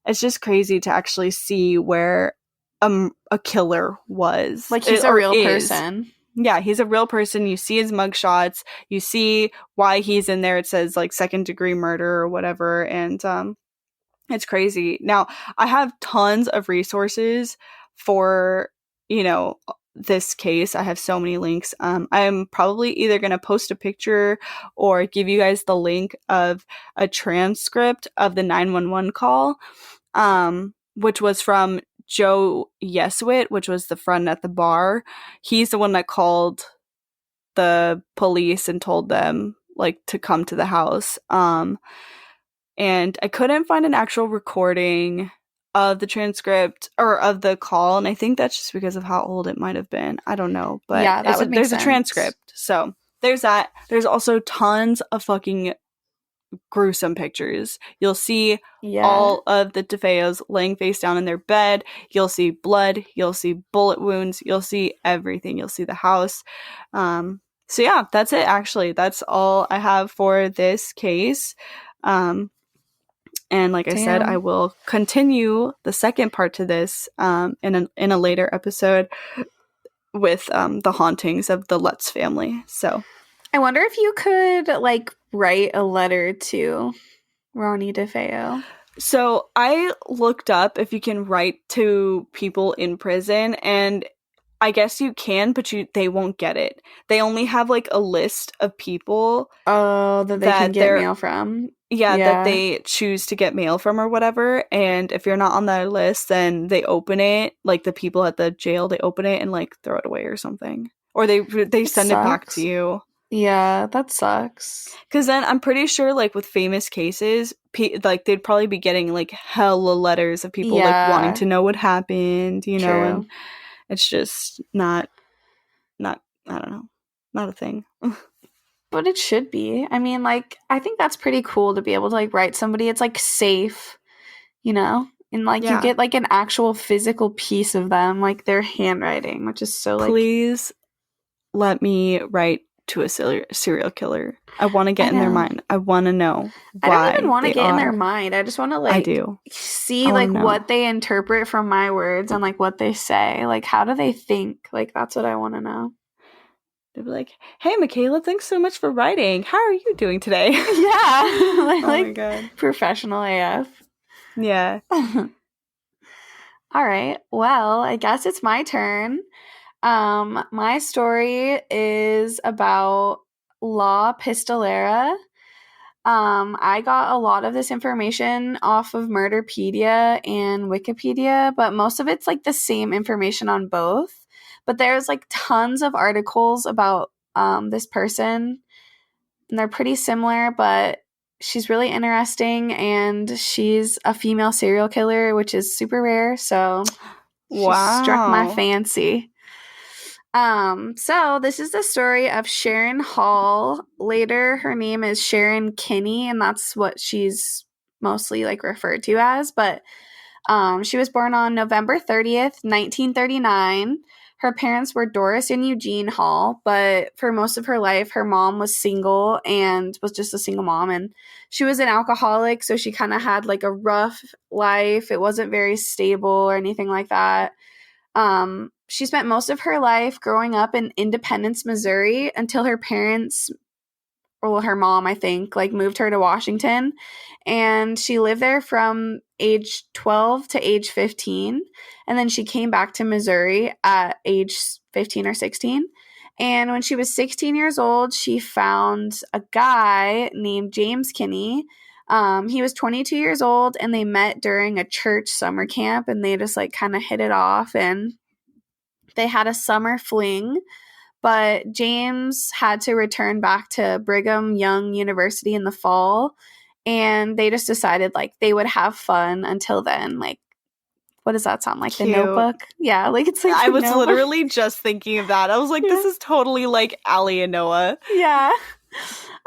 S1: it's just crazy to actually see where a killer was.
S2: Like, he's a real person.
S1: Yeah, he's a real person. You see his mugshots. You see why he's in there. It says, like, second-degree murder or whatever. And it's crazy. Now, I have tons of resources for, this case. I have so many links. I'm probably either going to post a picture or give you guys the link of a transcript of the 911 call, which was from Joe Yeswit, which was the friend at the bar, he's the one that called the police and told them like to come to the house. And I couldn't find an actual recording of the transcript or of the call, and I think that's just because of how old it might have been. I don't know, but
S2: yeah,
S1: there's a transcript. So there's that. There's also tons of fucking gruesome pictures. You'll see all of the DeFeos laying face down in their bed. You'll see blood. You'll see bullet wounds. You'll see everything. You'll see the house. So yeah, that's it. Actually, that's all I have for this case. And like I said, I will continue the second part to this in a later episode with the hauntings of the Lutz family. So
S2: I wonder if you could like write a letter to Ronnie DeFeo.
S1: So I looked up if you can write to people in prison, and I guess you can, but they won't get it. They only have like a list of people
S2: that they can get mail from.
S1: Yeah, that they choose to get mail from or whatever. And if you're not on that list, then they open it, like the people at the jail, they open it and like throw it away or something. Or they send it back to you.
S2: Yeah, that sucks.
S1: Because then I'm pretty sure, like, with famous cases, like, they'd probably be getting, like, hella letters of people, like, wanting to know what happened, you know? And it's just not, I don't know, not a thing.
S2: But it should be. I mean, like, I think that's pretty cool to be able to, like, write somebody. It's, like, safe, you know? And, like, you get, like, an actual physical piece of them, like, their handwriting, which is so, like...
S1: Please let me write to a serial killer. I want to get in their mind. I want to know why.
S2: I don't even want to get in their mind. I just want to like see like what they interpret from my words and like what they say. Like how do they think? Like that's what I want to know.
S1: They'd be like, "Hey, Makaela, thanks so much for writing. How are you doing today?"
S2: Yeah.
S1: Oh my god.
S2: Professional AF.
S1: Yeah.
S2: All right. Well, I guess it's my turn. My story is about La Pistolera. I got a lot of this information off of Murderpedia and Wikipedia, but most of it's like the same information on both. But there's like tons of articles about this person, and they're pretty similar, but she's really interesting, and she's a female serial killer, which is super rare, so she struck my fancy. So this is the story of Sharon Hall. Later, her name is Sharon Kinney, and that's what she's mostly like referred to as. But she was born on November 30th, 1939. Her parents were Doris and Eugene Hall, but for most of her life, her mom was single and was just a single mom. And she was an alcoholic, so she kind of had like a rough life. It wasn't very stable or anything like that. She spent most of her life growing up in Independence, Missouri until her parents, or her mom, I think, like moved her to Washington. And she lived there from age 12 to age 15. And then she came back to Missouri at age 15 or 16. And when she was 16 years old, she found a guy named James Kinney. He was 22 years old, and they met during a church summer camp, and they just like kind of hit it off, and they had a summer fling. But James had to return back to Brigham Young University in the fall, and they just decided like they would have fun until then. Like, what does that sound like?
S1: Cute.
S2: The Notebook? Yeah, like it's like
S1: I was literally just thinking of that. I was like, this is totally like Allie and Noah.
S2: Yeah.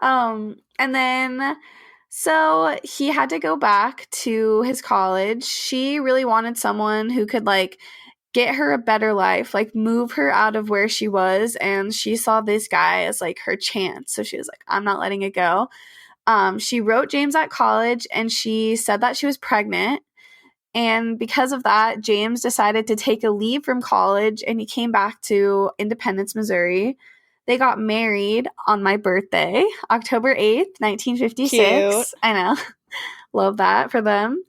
S2: And then so he had to go back to his college. She really wanted someone who could like get her a better life, like move her out of where she was, and she saw this guy as like her chance. So she was like, I'm not letting it go. She wrote James at college, and she said that she was pregnant. And because of that, James decided to take a leave from college, and he came back to Independence, Missouri. They got married on my birthday, October 8th, 1956.
S1: Cute.
S2: I know. Love that for them.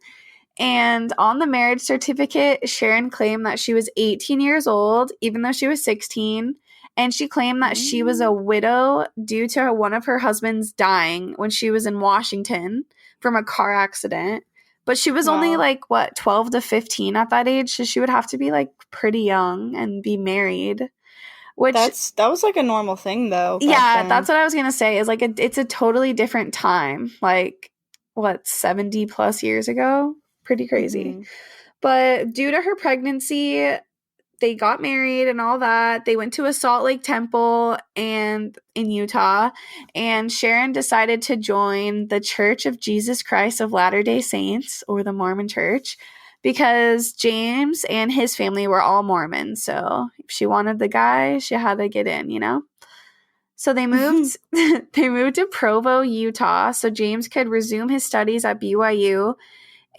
S2: And on the marriage certificate, Sharon claimed that she was 18 years old, even though she was 16. And she claimed that she was a widow due to one of her husbands dying when she was in Washington from a car accident. But she was only like, what, 12 to 15 at that age? So she would have to be like pretty young and be married. Which
S1: that was like a normal thing though.
S2: Yeah, that's what I was gonna say. Is like it's a totally different time. Like, what, 70 plus years ago? Pretty crazy.
S1: Mm-hmm.
S2: But due to her pregnancy, they got married and all that. They went to a Salt Lake temple and in Utah, and Sharon decided to join the Church of Jesus Christ of Latter-day Saints, or the Mormon Church, because James and his family were all Mormon. So if she wanted the guy, she had to get in, you know? So they moved they moved to Provo, Utah, so James could resume his studies at BYU,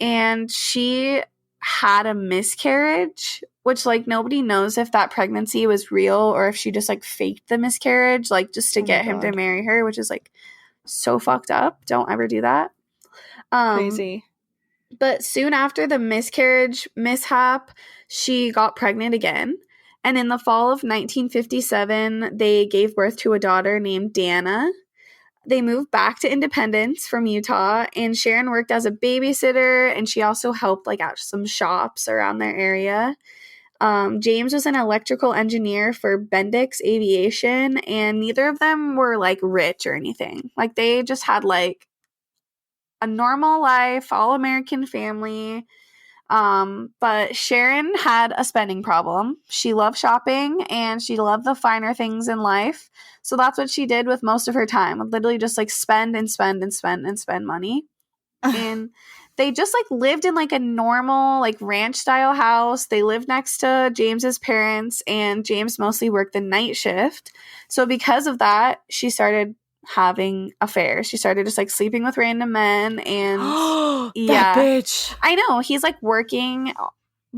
S2: and she had a miscarriage, which like nobody knows if that pregnancy was real or if she just like faked the miscarriage, like just to get him to marry her, which is like so fucked up. Don't ever do that.
S1: Crazy.
S2: But soon after the miscarriage mishap, she got pregnant again. And in the fall of 1957, they gave birth to a daughter named Dana. They moved back to Independence from Utah, and Sharon worked as a babysitter, and she also helped like at some shops around their area. James was an electrical engineer for Bendix Aviation, and neither of them were like rich or anything. Like they just had like a normal life, all American family. But Sharon had a spending problem. She loved shopping and she loved the finer things in life. So that's what she did with most of her time. Literally just like spend and spend and spend and spend money. And they just like lived in like a normal like ranch style house. They lived next to James's parents, and James mostly worked the night shift. So because of that, she started having affairs. She started just like sleeping with random men, and
S1: that bitch.
S2: I know, he's like working,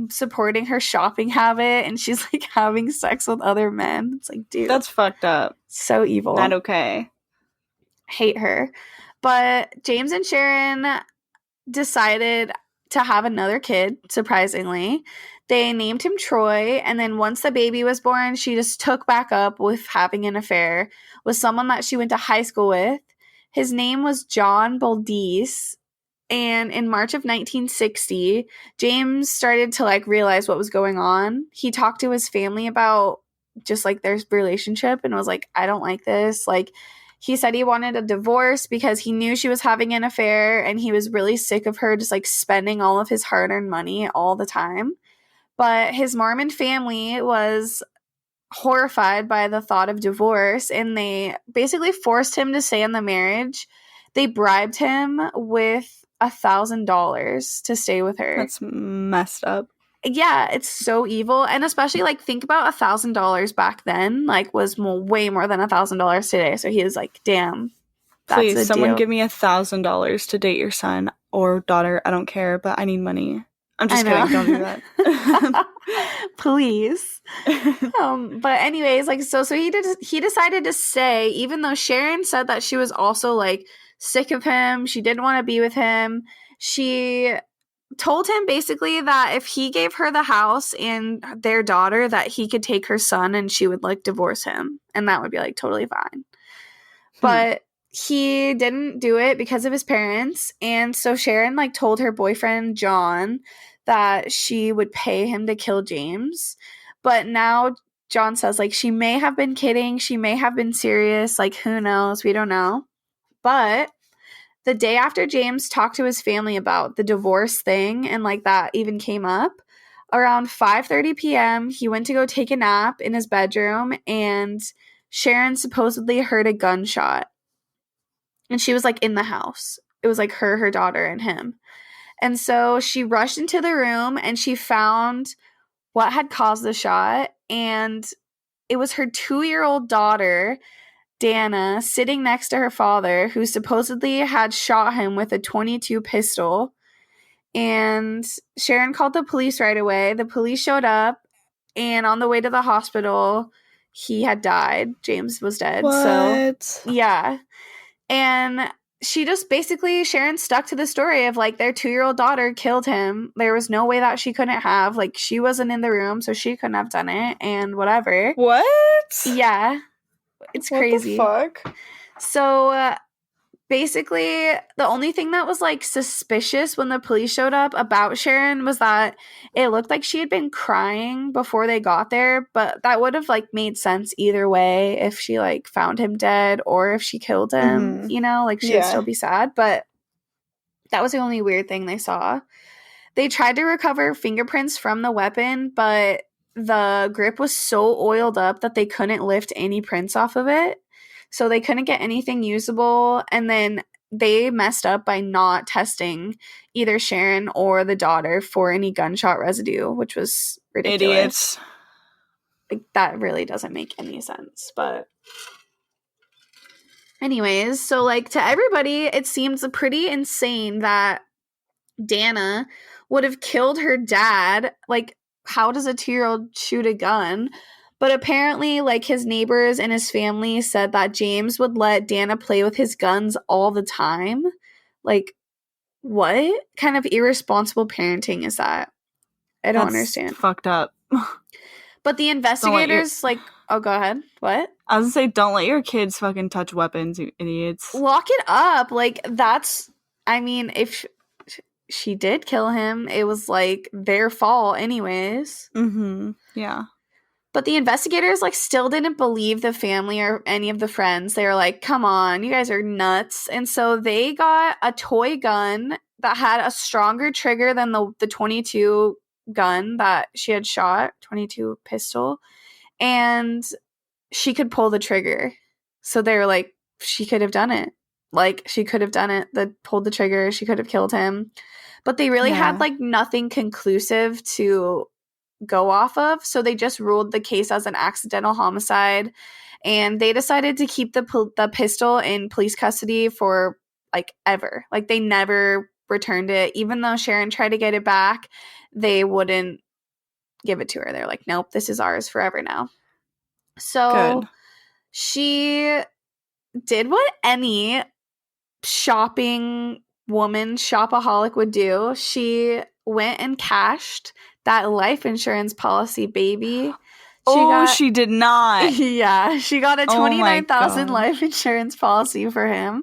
S2: supporting her shopping habit, and she's like having sex with other men. It's like, dude,
S1: that's fucked up.
S2: So evil.
S1: Not okay.
S2: Hate her. But James and Sharon decided to have another kid, surprisingly. They named him Troy, and then once the baby was born, she just took back up with having an affair with someone that she went to high school with. His name was John Boldese, and in March of 1960, James started to like realize what was going on. He talked to his family about just like their relationship and was like, I don't like this. Like, he said he wanted a divorce because he knew she was having an affair, and he was really sick of her just like spending all of his hard-earned money all the time. But his Mormon family was horrified by the thought of divorce, and they basically forced him to stay in the marriage. They bribed him with $1,000 to stay with her.
S1: That's messed up.
S2: Yeah, it's so evil. And especially like think about $1,000 back then, like was way more than $1,000 today. So he was like, damn,
S1: that's please someone deal. Give me $1,000 to date your son or daughter. I don't care, but I need money. I'm just kidding. Don't do that.
S2: Please. But anyways, like so he decided to stay, even though Sharon said that she was also like sick of him. She didn't want to be with him. She told him basically that if he gave her the house and their daughter, that he could take her son and she would like divorce him, and that would be like totally fine. But he didn't do it because of his parents, and so Sharon like told her boyfriend John that she would pay him to kill James. But now John says like she may have been kidding, she may have been serious, like who knows, we don't know. But the day after James talked to his family about the divorce thing, and like that even came up, around 5:30 p.m., he went to go take a nap in his bedroom, and Sharon supposedly heard a gunshot. And she was like in the house. It was like her daughter, and him. And so she rushed into the room and she found what had caused the shot, and it was her 2-year-old daughter, Dana, sitting next to her father, who supposedly had shot him with a .22 pistol. And Sharon called the police right away. The police showed up, and on the way to the hospital, he had died. James was dead.
S1: What?
S2: So, yeah. And she just basically, Sharon stuck to the story of like their 2-year-old daughter killed him. There was no way that she couldn't have. Like, she wasn't in the room, so she couldn't have done it, and whatever.
S1: What?
S2: Yeah. It's crazy.
S1: What the fuck?
S2: So basically, the only thing that was, like, suspicious when the police showed up about Sharon was that it looked like she had been crying before they got there, but that would have, like, made sense either way if she, like, found him dead or if she killed him, you know? Like, she would still be sad, but that was the only weird thing they saw. They tried to recover fingerprints from the weapon, but the grip was so oiled up that they couldn't lift any prints off of it. So they couldn't get anything usable. And then they messed up by not testing either Sharon or the daughter for any gunshot residue, which was ridiculous.
S1: Idiots.
S2: Like, that really doesn't make any sense. But anyways, so, like, to everybody, it seems pretty insane that Dana would have killed her dad. Like, how does a 2-year-old shoot a gun? But apparently, like, his neighbors and his family said that James would let Dana play with his guns all the time. Like, what kind of irresponsible parenting is that? I don't understand.
S1: Fucked up.
S2: But the investigators, oh, go ahead. What?
S1: I was gonna say, don't let your kids fucking touch weapons, you idiots.
S2: Lock it up. Like, that's, I mean, if she did kill him, it was, like, their fault anyways.
S1: Yeah.
S2: But the investigators, like, still didn't believe the family or any of the friends. They were like, come on, you guys are nuts. And so they got a toy gun that had a stronger trigger than the 22 gun that she had shot, 22 pistol. And she could pull the trigger. So they were like, she could have done it. Like, she could have done it. Pulled the trigger. She could have killed him. But they really had, like, nothing conclusive to go off of, so they just ruled the case as an accidental homicide, and they decided to keep the pistol in police custody for, like, ever. Like, they never returned it. Even though Sharon tried to get it back, they wouldn't give it to her. They're like, nope, this is ours forever now. So she did what any shopaholic would do. She went and cashed that life insurance policy, baby.
S1: She did not.
S2: Yeah, she got a $29,000 life insurance policy for him,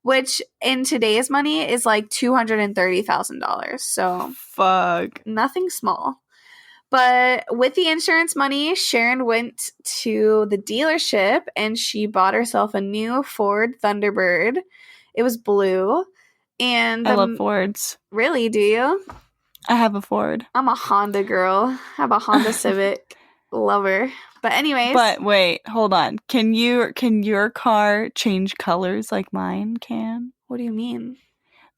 S2: which in today's money is like $230,000. So
S1: fuck,
S2: nothing small. But with the insurance money, Sharon went to the dealership and she bought herself a new Ford Thunderbird. It was blue. And
S1: I love Fords.
S2: Really, do you?
S1: I have a Ford.
S2: I'm a Honda girl. I have a Honda Civic. Lover. But anyways.
S1: But wait, hold on. Can your car change colors like mine can?
S2: What do you mean?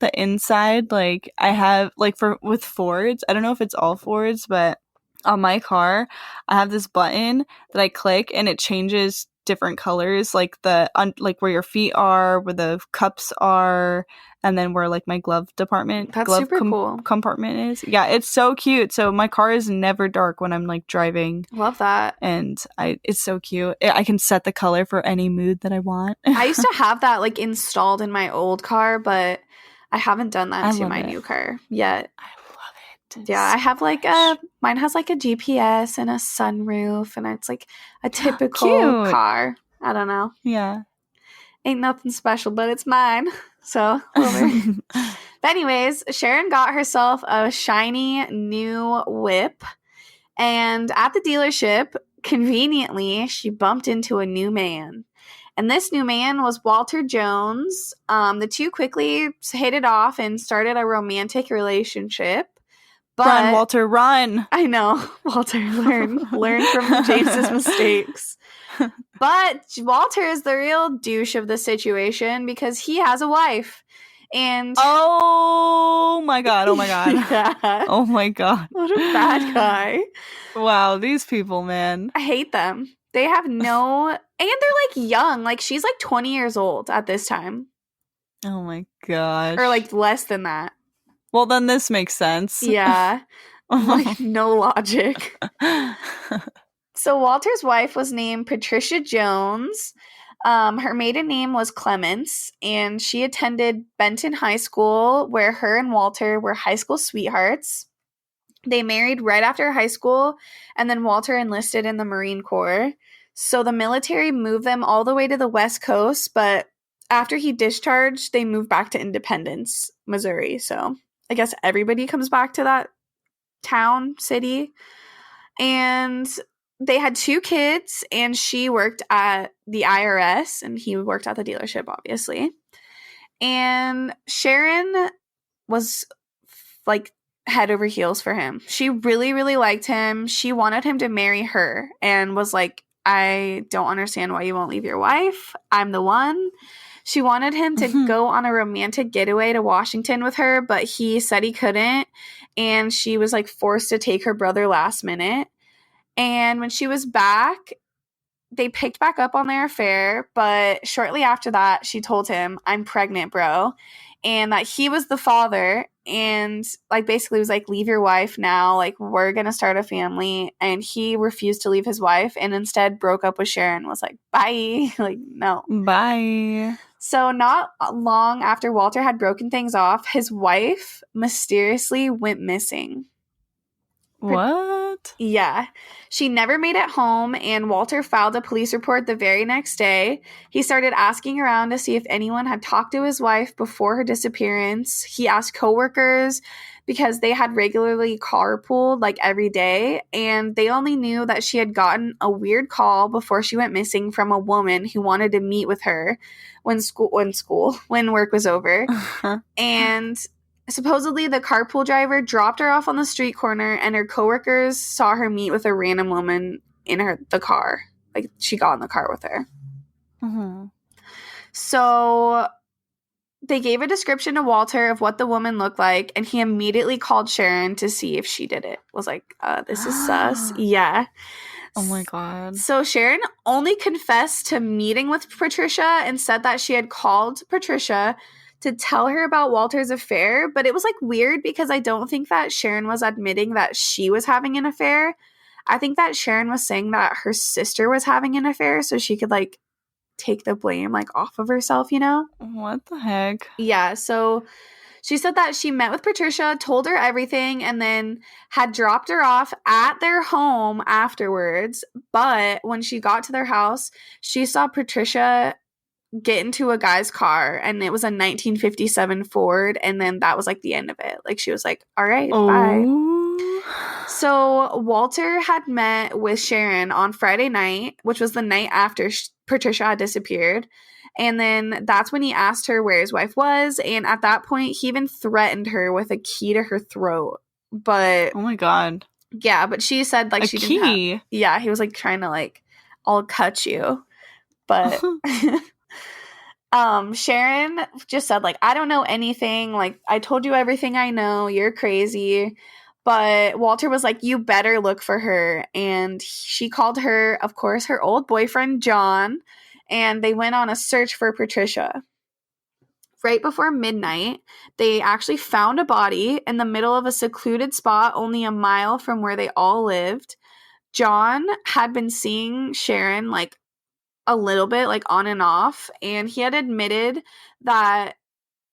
S1: The inside, like, I have, like, with Fords, I don't know if it's all Fords, but on my car, I have this button that I click and it changes different colors, like like where your feet are, where the cups are, and then where, like, my glove compartment is. Yeah, it's so cute. So my car is never dark when I'm, like, driving.
S2: Love that.
S1: And it's so cute. I can set the color for any mood that I want.
S2: I used to have that, like, installed in my old car, but I haven't done that to my new car yet.
S1: I love it.
S2: Yeah, I have, like, mine has, like, a GPS and a sunroof, and it's, like, a typical car. I don't know.
S1: Yeah.
S2: Ain't nothing special, but it's mine. So, over. But anyways, Sharon got herself a shiny new whip, and at the dealership, conveniently, she bumped into a new man. And this new man was Walter Jones. The two quickly hit it off and started a romantic relationship. But,
S1: run, Walter, run.
S2: I know. Walter, learn from James's mistakes. But Walter is the real douche of the situation because he has a wife. And
S1: oh my god.
S2: Yeah.
S1: Oh my god.
S2: What a bad guy.
S1: Wow, these people, man.
S2: I hate them. They have no, and they're, like, young. Like, she's, like, 20 years old at this time.
S1: Oh my gosh.
S2: Or, like, less than that.
S1: Well, then this makes sense.
S2: Yeah. Like, no logic. So Walter's wife was named Patricia Jones. Her maiden name was Clements, and she attended Benton High School, where her and Walter were high school sweethearts. They married right after high school, and then Walter enlisted in the Marine Corps. So the military moved them all the way to the West Coast, but after he discharged, they moved back to Independence, Missouri. So I guess everybody comes back to that town, city. And they had 2 kids, and she worked at the IRS, and he worked at the dealership, obviously. And Sharon was like head over heels for him. She really, really liked him. She wanted him to marry her and was like, I don't understand why you won't leave your wife. I'm the one. She wanted him to go on a romantic getaway to Washington with her, but he said he couldn't. And she was like forced to take her brother last minute. And when she was back, they picked back up on their affair. But shortly after that, she told him, I'm pregnant, bro. And that he was the father. And like basically was like, leave your wife now. Like, we're going to start a family. And he refused to leave his wife and instead broke up with Sharon. Was like, bye. Like, no.
S1: Bye.
S2: So not long after Walter had broken things off, his wife mysteriously went missing.
S1: What?
S2: Yeah. She never made it home, and Walter filed a police report the very next day. He started asking around to see if anyone had talked to his wife before her disappearance. He asked coworkers because they had regularly carpooled like every day, and they only knew that she had gotten a weird call before she went missing from a woman who wanted to meet with her when work was over. And supposedly, the carpool driver dropped her off on the street corner, and her coworkers saw her meet with a random woman in the car. Like, she got in the car with her.
S1: Mm-hmm.
S2: So they gave a description to Walter of what the woman looked like, and he immediately called Sharon to see if she did it. Was like, this is sus. Yeah.
S1: Oh my God.
S2: So Sharon only confessed to meeting with Patricia and said that she had called Patricia to tell her about Walter's affair, but it was like weird because I don't think that Sharon was admitting that she was having an affair. I think that Sharon was saying that her sister was having an affair so she could like take the blame like off of herself, you know?
S1: What the heck?
S2: Yeah, so she said that she met with Patricia, told her everything, and then had dropped her off at their home afterwards. But when she got to their house, she saw Patricia get into a guy's car, and it was a 1957 Ford, and then that was like the end of it. Like, she was like, all right, bye. So Walter had met with Sharon on Friday night, which was the night after Patricia had disappeared, and then that's when he asked her where his wife was, and at that point he even threatened her with a key to her throat. But
S1: oh my God,
S2: yeah, but she said like she didn't have, yeah, he was like trying to like, I'll cut you, but Sharon just said, like, I don't know anything. Like, I told you everything I know. You're crazy. But Walter was like, you better look for her. And she called her, of course, her old boyfriend, John. And they went on a search for Patricia. Right before midnight, they actually found a body in the middle of a secluded spot only a mile from where they all lived. John had been seeing Sharon, like, a little bit, like on and off, and he had admitted that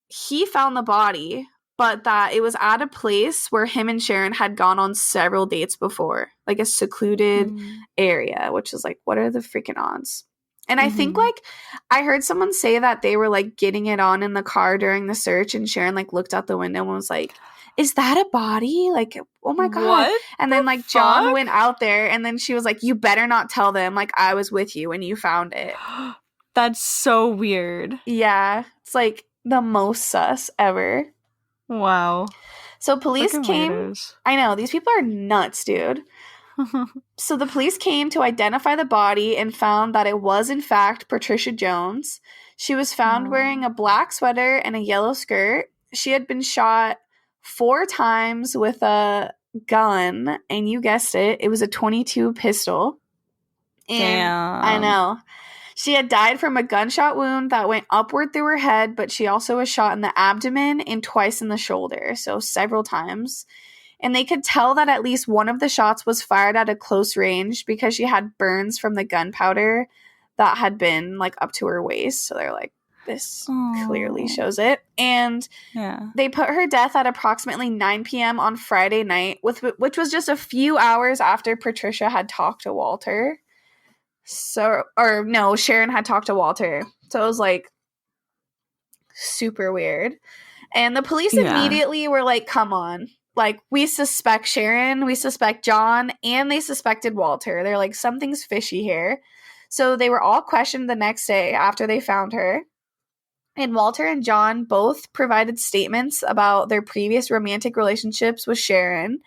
S2: he found the body, but that it was at a place where him and Sharon had gone on several dates before, like a secluded area, which is like, what are the freaking odds? And I think like I heard someone say that they were like getting it on in the car during the search, and Sharon like looked out the window and was like, is that a body? Like, oh my God. What and then like John went out there, and then she was like, you better not tell them, like, I was with you when you found it.
S1: That's so weird.
S2: Yeah. It's like the most sus ever.
S1: Wow.
S2: So police came. Weirdos. I know. These people are nuts, dude. So the police came to identify the body and found that it was in fact Patricia Jones. She was found wearing a black sweater and a yellow skirt. She had been shot 4 times with a gun, and you guessed it, it was a .22 pistol. And damn. I know. She had died from a gunshot wound that went upward through her head, but she also was shot in the abdomen and twice in the shoulder, so several times. And they could tell that at least one of the shots was fired at a close range because she had burns from the gunpowder that had been like up to her waist. So they're like, this clearly shows it. And they put her death at approximately 9 p.m. on Friday night, which was just a few hours after Patricia had talked to Walter. Sharon had talked to Walter. So it was like Super weird. And the police immediately were like, come on. Like, we suspect Sharon, we suspect John, and they suspected Walter. They're like, something's fishy here. So they were all questioned the next day after they found her. And Walter and John both provided statements about their previous romantic relationships with Sharon.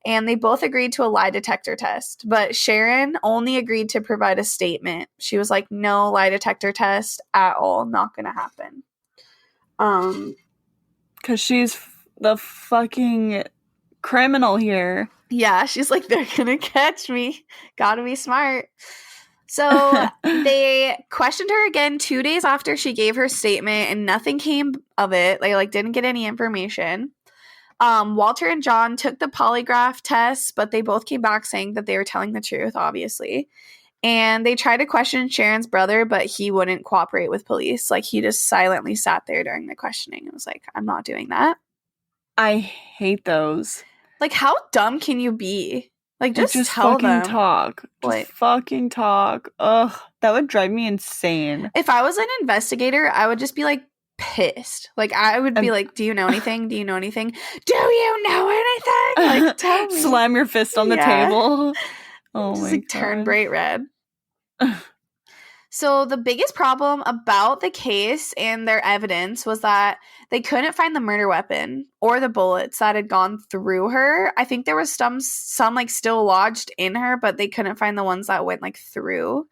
S2: And they both agreed to a lie detector test. But Sharon only agreed to provide a statement. She was like, no lie detector test at all. Not going to happen.
S1: Because she's the fucking criminal here.
S2: Yeah, she's like, they're going to catch me. Gotta be smart. So they questioned her again 2 days after she gave her statement, and nothing came of it. They like didn't get any information. Walter and John took the polygraph test, but they both came back saying that they were telling the truth, obviously. And they tried to question Sharon's brother, but he wouldn't cooperate with police. Like, he just silently sat there during the questioning and was like, I'm not doing that.
S1: I hate those.
S2: Like, how dumb can you be? Like, just tell
S1: fucking
S2: them.
S1: Talk. Just fucking talk. Ugh, that would drive me insane.
S2: If I was an investigator, I would just be, like, pissed. Like, I would be like, do you know anything? Do you know anything? Do you know anything? Like, tell me.
S1: Slam your fist on the table. Oh
S2: just,
S1: my
S2: like,
S1: God.
S2: turn bright red. So the biggest problem about the case and their evidence was that they couldn't find the murder weapon or the bullets that had gone through her. I think there was some like still lodged in her, but they couldn't find the ones that went like through.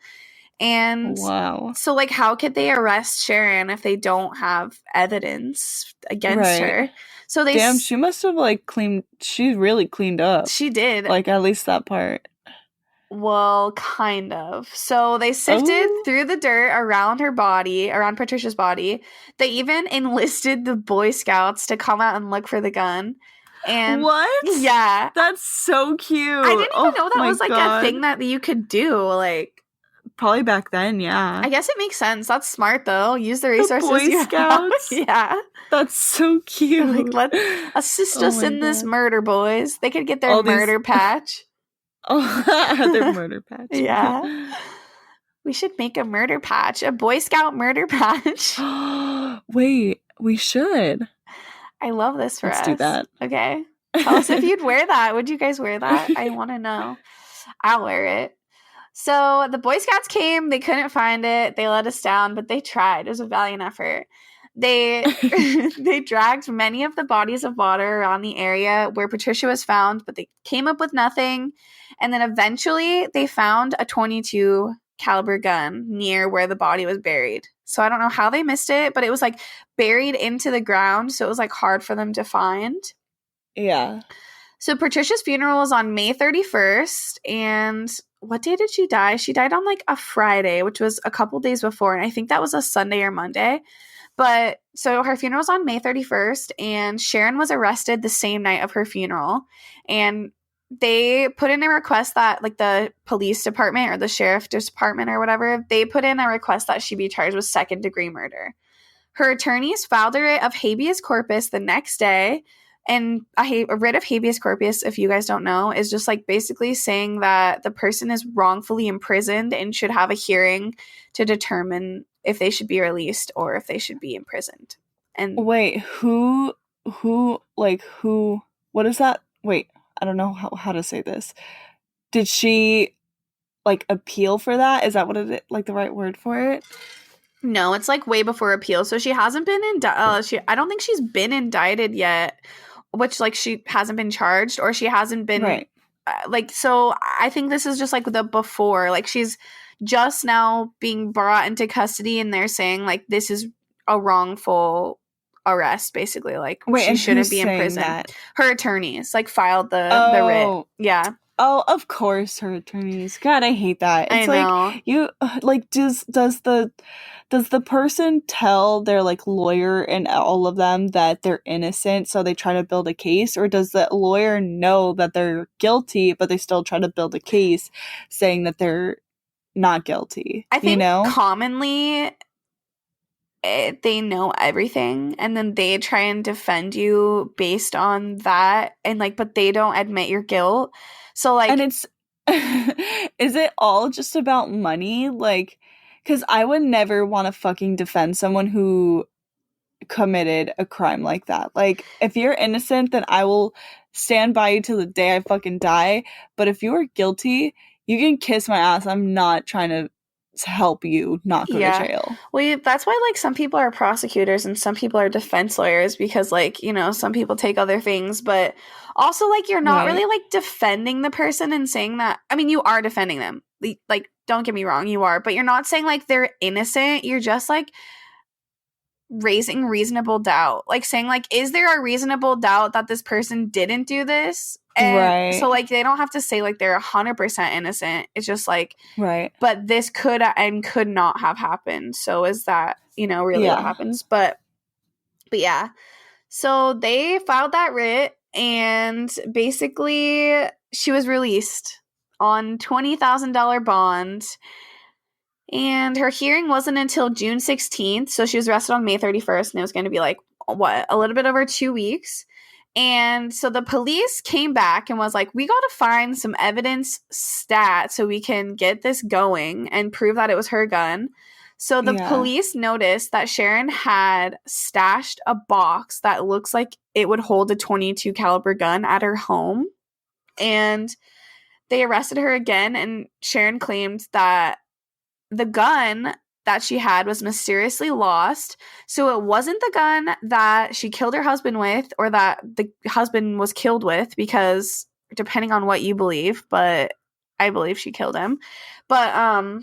S2: And
S1: wow.
S2: So like, how could they arrest Sharon if they don't have evidence against her? So they
S1: she must have like she really cleaned up.
S2: She did.
S1: Like, at least that part.
S2: Well, kind of. So they sifted through the dirt around her body, around Patricia's body. They even enlisted the Boy Scouts to come out and look for the gun. And
S1: what?
S2: Yeah.
S1: That's so cute.
S2: I didn't even know that was like a thing that you could do. Like,
S1: probably back then, yeah.
S2: I guess it makes sense. That's smart, though. Use the resources
S1: Boy Scouts?
S2: Yeah.
S1: That's so cute.
S2: Like, let's assist us in this murder, boys. They could get their murder patch.
S1: Oh, their murder patch.
S2: Yeah. We should make a murder patch. A Boy Scout murder patch.
S1: Wait, we should.
S2: I love this for us.
S1: Let's do that.
S2: Okay. Tell us if you'd wear that. Would you guys wear that? I want to know. I'll wear it. So the Boy Scouts came. They couldn't find it. They let us down, but they tried. It was a valiant effort. They dragged many of the bodies of water around the area where Patricia was found, but they came up with nothing. And then eventually they found a .22 caliber gun near where the body was buried. So I don't know how they missed it, but it was like buried into the ground, so it was like hard for them to find.
S1: Yeah.
S2: So Patricia's funeral was on May 31st, and what day did she die? She died on like a Friday, which was a couple days before, and I think that was a Sunday or Monday. But so her funeral was on May 31st, and Sharon was arrested the same night of her funeral. And they put in a request that, like, the police department or the sheriff's department or whatever, they put in a request that she be charged with second-degree murder. Her attorneys filed a writ of habeas corpus the next day. And a writ of habeas corpus, if you guys don't know, is just like basically saying that the person is wrongfully imprisoned and should have a hearing to determine if they should be released or if they should be imprisoned. And
S1: wait, what is that? Wait, I don't know how to say this. Did she like appeal for that? Is that what it like the right word for it?
S2: No, it's like way before appeal. So she hasn't been I don't think she's been indicted yet, which like she hasn't been charged or she hasn't been so I think this is just like the before, like she's just now being brought into custody and they're saying like this is a wrongful arrest, basically, like she shouldn't be in prison. Her attorneys like filed the writ. Yeah.
S1: Oh, of course, her attorneys. God, I hate that. It's
S2: I know.
S1: Like you like does the person tell their like lawyer and all of them that they're innocent, so they try to build a case, or does the lawyer know that they're guilty, but they still try to build a case saying that they're not guilty?
S2: I think commonly they know everything, and then they try and defend you based on that, and like, but they don't admit your guilt. So like, and
S1: it's is it all just about money? Like, because I would never want to fucking defend someone who committed a crime like that. Like, if you're innocent, then I will stand by you till the day I fucking die. But if you are guilty, you can kiss my ass. I'm not trying to help you not go to jail.
S2: Well, that's why, like, some people are prosecutors and some people are defense lawyers because, like, you know, some people take other things, but also, like, you're not really, like, defending the person and saying that. I mean, you are defending them. Like, don't get me wrong, you are, but you're not saying, like, they're innocent. You're just, like, raising reasonable doubt, like saying, like, is there a reasonable doubt that this person didn't do this? And so, like, they don't have to say, like, they're 100% innocent. It's just like, but this could and could not have happened. So is that, you know, really what happens? But yeah. So they filed that writ, and basically she was released on $20,000 bond. And her hearing wasn't until June 16th. So she was arrested on May 31st, and it was going to be like, what, a little bit over 2 weeks. And so the police came back and was like, we got to find some evidence stat so we can get this going and prove that it was her gun. So the police noticed that Sharon had stashed a box that looks like it would hold a .22 caliber gun at her home. And they arrested her again, and Sharon claimed that the gun that she had was mysteriously lost. So it wasn't the gun that she killed her husband with, or that the husband was killed with, because depending on what you believe, but I believe she killed him. But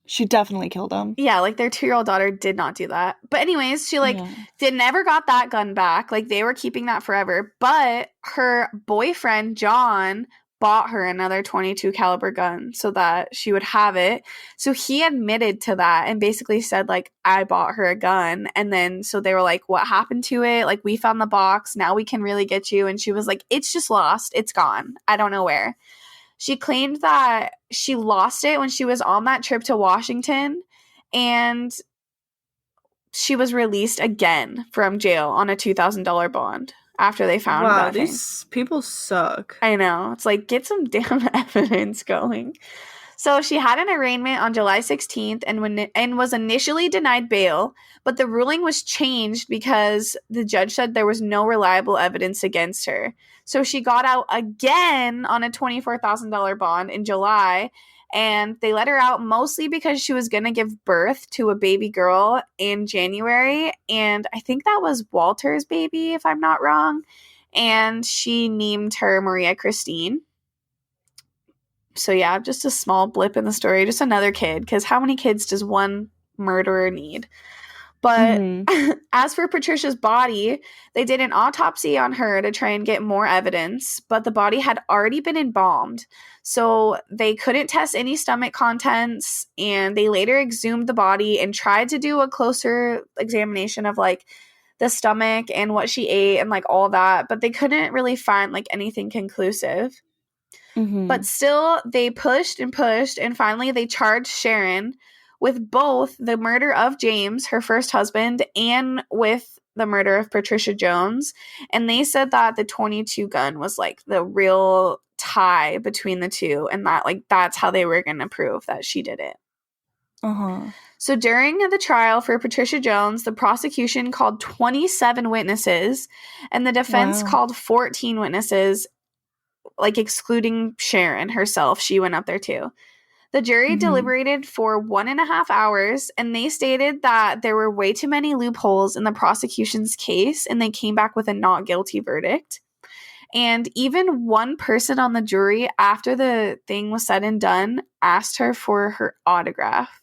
S1: she definitely killed him.
S2: Yeah, like, their 2-year-old daughter did not do that. But anyways, she, like, never got that gun back. Like, they were keeping that forever. But her boyfriend, John, bought her another .22 caliber gun so that she would have it. So he admitted to that and basically said, like, I bought her a gun. And then so they were like, what happened to it? Like, we found the box. Now we can really get you. And she was like, it's just lost. It's gone. I don't know where. She claimed that she lost it when she was on that trip to Washington, and she was released again from jail on a $2,000 bond after they found that thing.
S1: These people suck.
S2: I know. It's like, get some damn evidence going. So she had an arraignment on July 16th and was initially denied bail, but the ruling was changed because the judge said there was no reliable evidence against her. So she got out again on a $24,000 bond in July, and they let her out mostly because she was going to give birth to a baby girl in January. And I think that was Walter's baby, if I'm not wrong. And she named her Maria Christine. So yeah, just a small blip in the story. Just another kid. Because how many kids does one murderer need? But as for Patricia's body, they did an autopsy on her to try and get more evidence, but the body had already been embalmed. So they couldn't test any stomach contents, and they later exhumed the body and tried to do a closer examination of, like, the stomach and what she ate and, like, all that, but they couldn't really find, like, anything conclusive. But still, they pushed, and finally they charged Sharon with both the murder of James, her first husband, and with the murder of Patricia Jones. And they said that the .22 gun was, like, the real tie between the two, and that, like, that's how they were going to prove that she did it. So during the trial for Patricia Jones, the prosecution called 27 witnesses, and the defense called 14 witnesses, like, excluding Sharon herself. She went up there too. The jury deliberated for 1.5 hours, and they stated that there were way too many loopholes in the prosecution's case, and they came back with a not guilty verdict. And even one person on the jury, after the thing was said and done, asked her for her autograph.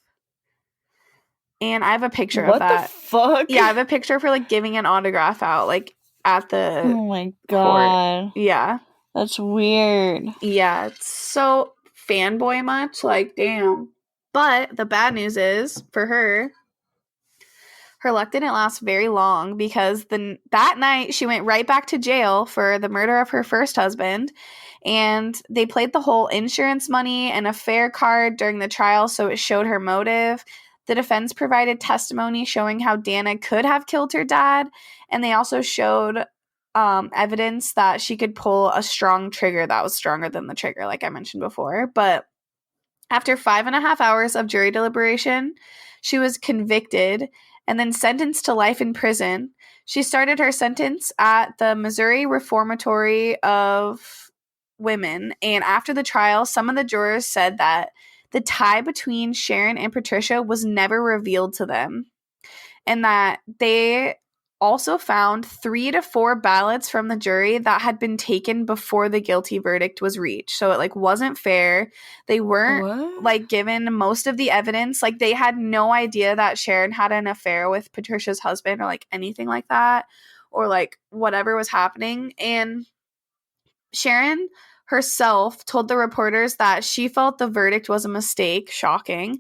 S2: And I have a picture of that. What the
S1: fuck?
S2: Yeah, I have a picture of her, like, giving an autograph out, like, at the
S1: Oh my god.
S2: court. Yeah.
S1: That's weird.
S2: Yeah, it's so fanboy much, like, damn. But the bad news is, for her luck didn't last very long, because that night she went right back to jail for the murder of her first husband, and they played the whole insurance money and affair card during the trial, so it showed her motive. The defense provided testimony showing how Dana could have killed her dad, and they also showed evidence that she could pull a strong trigger that was stronger than the trigger, like I mentioned before. But after 5.5 hours of jury deliberation, she was convicted, and then sentenced to life in prison. She started her sentence at the Missouri Reformatory of Women, and after the trial, some of the jurors said that the tie between Sharon and Patricia was never revealed to them, and that they also found 3 to 4 ballots from the jury that had been taken before the guilty verdict was reached. So it wasn't fair. They weren't given most of the evidence. They had no idea that Sharon had an affair with Patricia's husband or anything like that, or whatever was happening. And Sharon herself told the reporters that she felt the verdict was a mistake, shocking,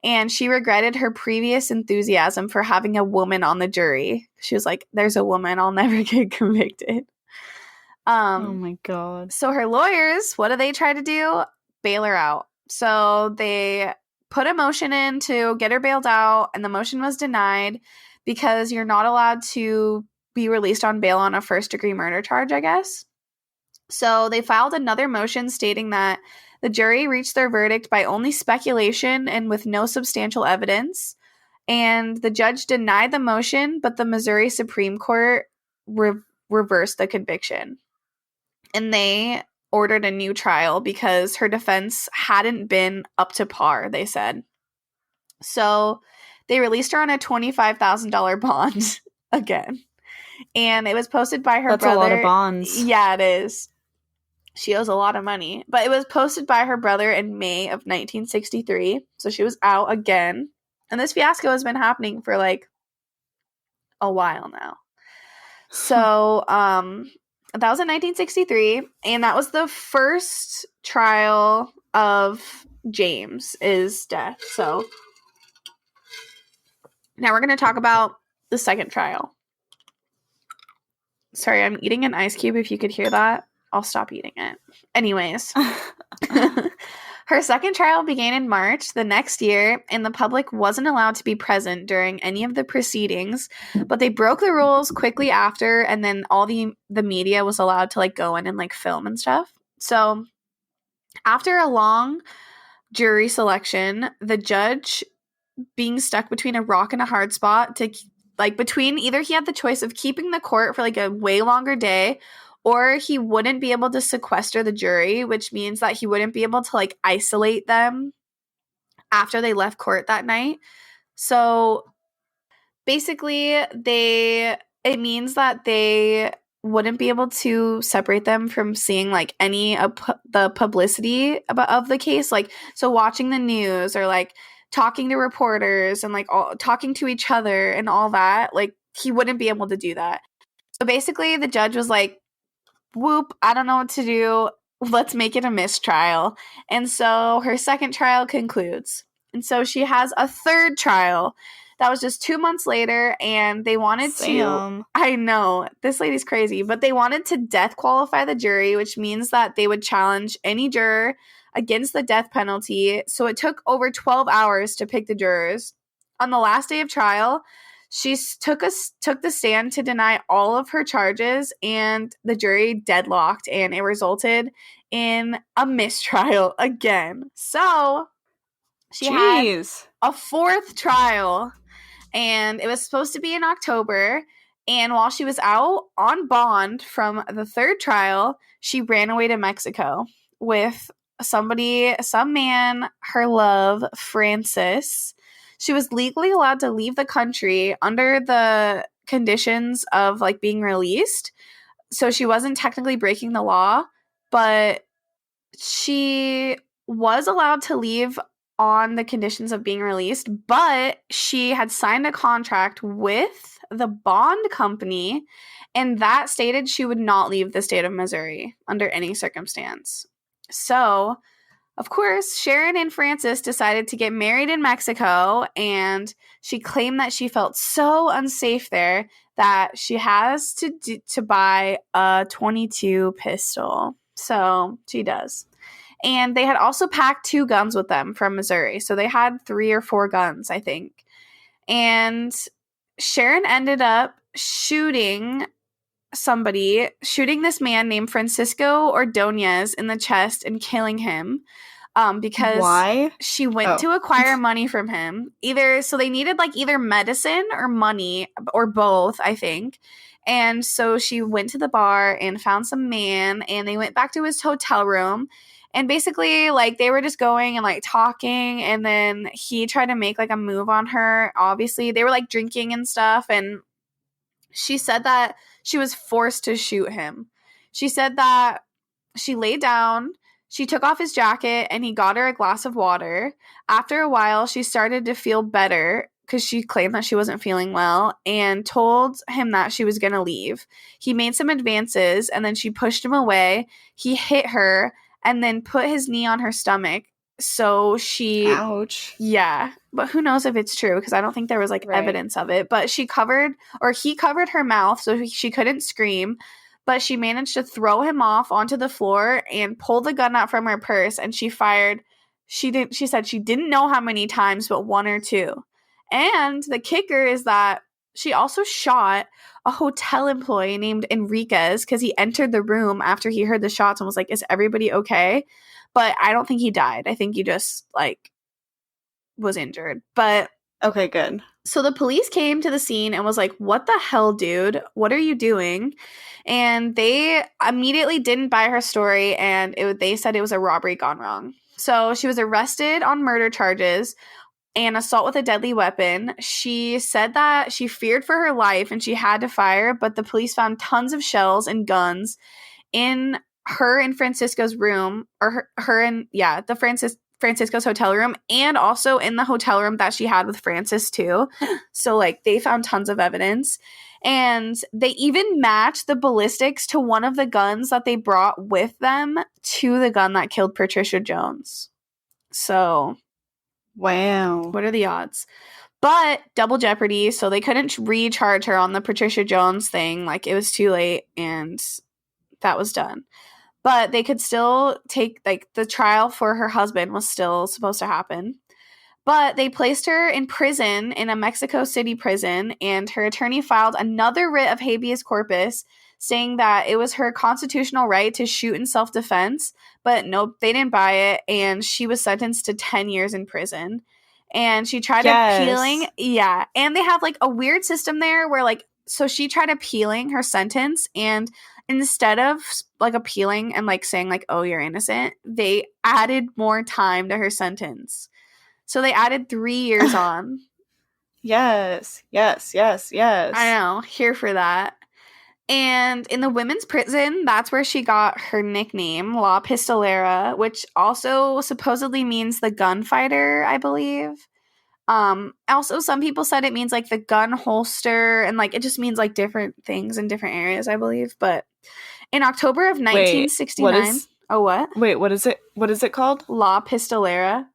S2: and she regretted her previous enthusiasm for having a woman on the jury. She was like, there's a woman, I'll never get convicted.
S1: Oh my God.
S2: So her lawyers, what do they try to do? Bail her out. So they put a motion in to get her bailed out, and the motion was denied because you're not allowed to be released on bail on a first-degree murder charge, I guess. So they filed another motion stating that the jury reached their verdict by only speculation and with no substantial evidence. And the judge denied the motion, but the Missouri Supreme Court reversed the conviction. And they ordered a new trial because her defense hadn't been up to par, they said. So they released her on a $25,000 bond again. And it was posted by her brother.
S1: That's a lot of bonds.
S2: Yeah, it is. She owes a lot of money. But it was posted by her brother in May of 1963. So she was out again. And this fiasco has been happening for a while now. So that was in 1963. And that was the first trial of James's death. So now we're going to talk about the second trial. Sorry, I'm eating an ice cube. If you could hear that, I'll stop eating it. Anyways, her second trial began in March the next year, and the public wasn't allowed to be present during any of the proceedings, but they broke the rules quickly after, and then all the media was allowed to go in and film and stuff. So after a long jury selection, the judge being stuck between a rock and a hard spot to between either he had the choice of keeping the court for a way longer day, or he wouldn't be able to sequester the jury, which means that he wouldn't be able to isolate them after they left court that night. So basically it means that they wouldn't be able to separate them from seeing any of the publicity of the case. So watching the news or talking to reporters and talking to each other and all that, he wouldn't be able to do that. So basically the judge was like, whoop, I don't know what to do. Let's make it a mistrial. And so her second trial concludes. And so she has a third trial that was just 2 months later, and they wanted to, I know, this lady's crazy, but they wanted to death qualify the jury, which means that they would challenge any juror against the death penalty. So it took over 12 hours to pick the jurors. On the last day of trial, she took the stand to deny all of her charges, and the jury deadlocked, and it resulted in a mistrial again. So she had a fourth trial, and it was supposed to be in October. And while she was out on bond from the third trial, she ran away to Mexico with some man, her love, Francis. She was legally allowed to leave the country under the conditions of being released. So she wasn't technically breaking the law, but she was allowed to leave on the conditions of being released, but she had signed a contract with the bond company, and that stated she would not leave the state of Missouri under any circumstance. So, of course, Sharon and Francis decided to get married in Mexico, and she claimed that she felt so unsafe there that she has to buy a .22 pistol. So she does. And they had also packed 2 guns with them from Missouri. So they had 3 or 4 guns, I think. And Sharon ended up shooting this man named Francisco Ordonez in the chest and killing him. because
S1: why?
S2: she went to acquire money from him. So they needed like either medicine or money or both, I think. And so she went to the bar and found some man, and they went back to his hotel room. And basically, like, they were just going and, like, talking, and then he tried to make, like, a move on her. Obviously, they were, like, drinking and stuff, and she said that she was forced to shoot him. She said that she laid down, she took off his jacket, and he got her a glass of water. After a while, she started to feel better because she claimed that she wasn't feeling well, and told him that she was going to leave. He made some advances, and then she pushed him away. He hit her and then put his knee on her stomach. So she...
S1: Ouch.
S2: Yeah. But who knows if it's true, because I don't think there was, like, evidence of it. But he covered her mouth so she couldn't scream. But she managed to throw him off onto the floor and pull the gun out from her purse, and she fired. She said she didn't know how many times, but 1 or 2. And the kicker is that she also shot a hotel employee named Enriquez because he entered the room after he heard the shots and was like, is everybody okay? But I don't think he died. I think he just, like, was injured. But
S1: okay, good.
S2: So the police came to the scene and was like, what the hell, dude? What are you doing? And they immediately didn't buy her story, and they said it was a robbery gone wrong. So she was arrested on murder charges and assault with a deadly weapon. She said that she feared for her life and she had to fire, but the police found tons of shells and guns in her and Francisco's room, or Francisco's hotel room, and also in the hotel room that she had with Francis too. So, like, they found tons of evidence. And they even matched the ballistics to one of the guns that they brought with them to the gun that killed Patricia Jones. So...
S1: wow.
S2: What are the odds? But double jeopardy, so they couldn't recharge her on the Patricia Jones thing. Like, it was too late, and that was done. But they could still take, like, the trial for her husband was still supposed to happen. But they placed her in prison, in a Mexico City prison, and her attorney filed another writ of habeas corpus saying that it was her constitutional right to shoot in self-defense. But nope, they didn't buy it, and she was sentenced to 10 years in prison. And she tried appealing. Yeah. And they have, like, a weird system there where, like, so she tried appealing her sentence, and instead of, like, appealing and, like, saying, like, oh, you're innocent, they added more time to her sentence. So they added 3 years on.
S1: Yes. I
S2: know. Here for that. And in the women's prison, that's where she got her nickname, La Pistolera, which also supposedly means the gunfighter, I believe. Also, some people said it means, like, the gun holster, and, like, it just means, like, different things in different areas, I believe. But in October of 1969... what?
S1: Wait, what is it? What is it called?
S2: La Pistolera.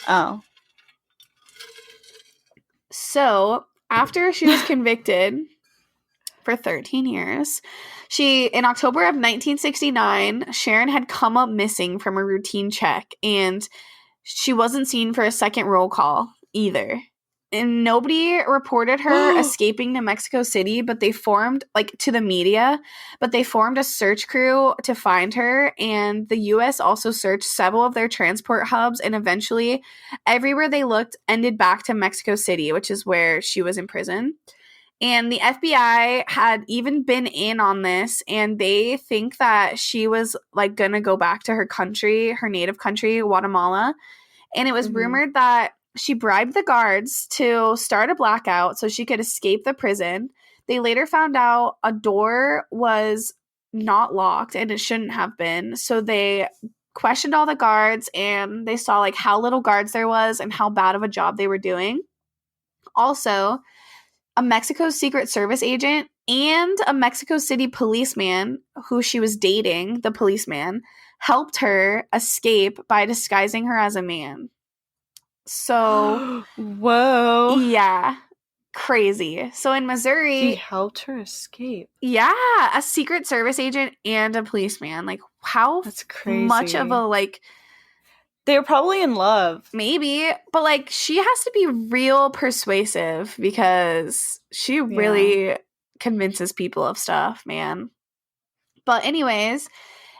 S1: Oh.
S2: So, after she was convicted for 13 years, in October of 1969, Sharon had come up missing from a routine check, and she wasn't seen for a second roll call either. And nobody reported her escaping to Mexico City, but they formed, like, to the media, but they formed a search crew to find her, and the U.S. also searched several of their transport hubs, and eventually everywhere they looked ended back to Mexico City, which is where she was in prison. And the FBI had even been in on this, and they think that she was, like, gonna go back to her country, her native country, Guatemala. And it was rumored that she bribed the guards to start a blackout so she could escape the prison. They later found out a door was not locked, and it shouldn't have been. So they questioned all the guards, and they saw, like, how little guards there was and how bad of a job they were doing. Also, a Mexico Secret Service agent and a Mexico City policeman who she was dating, the policeman, helped her escape by disguising her as a man. So,
S1: whoa.
S2: Yeah. Crazy. So in Missouri...
S1: He helped her escape.
S2: Yeah. A Secret Service agent and a policeman. Like, how
S1: That's crazy.
S2: Much of a, like...
S1: They were probably in love.
S2: Maybe. But, like, she has to be real persuasive because she really convinces people of stuff, man. But anyways...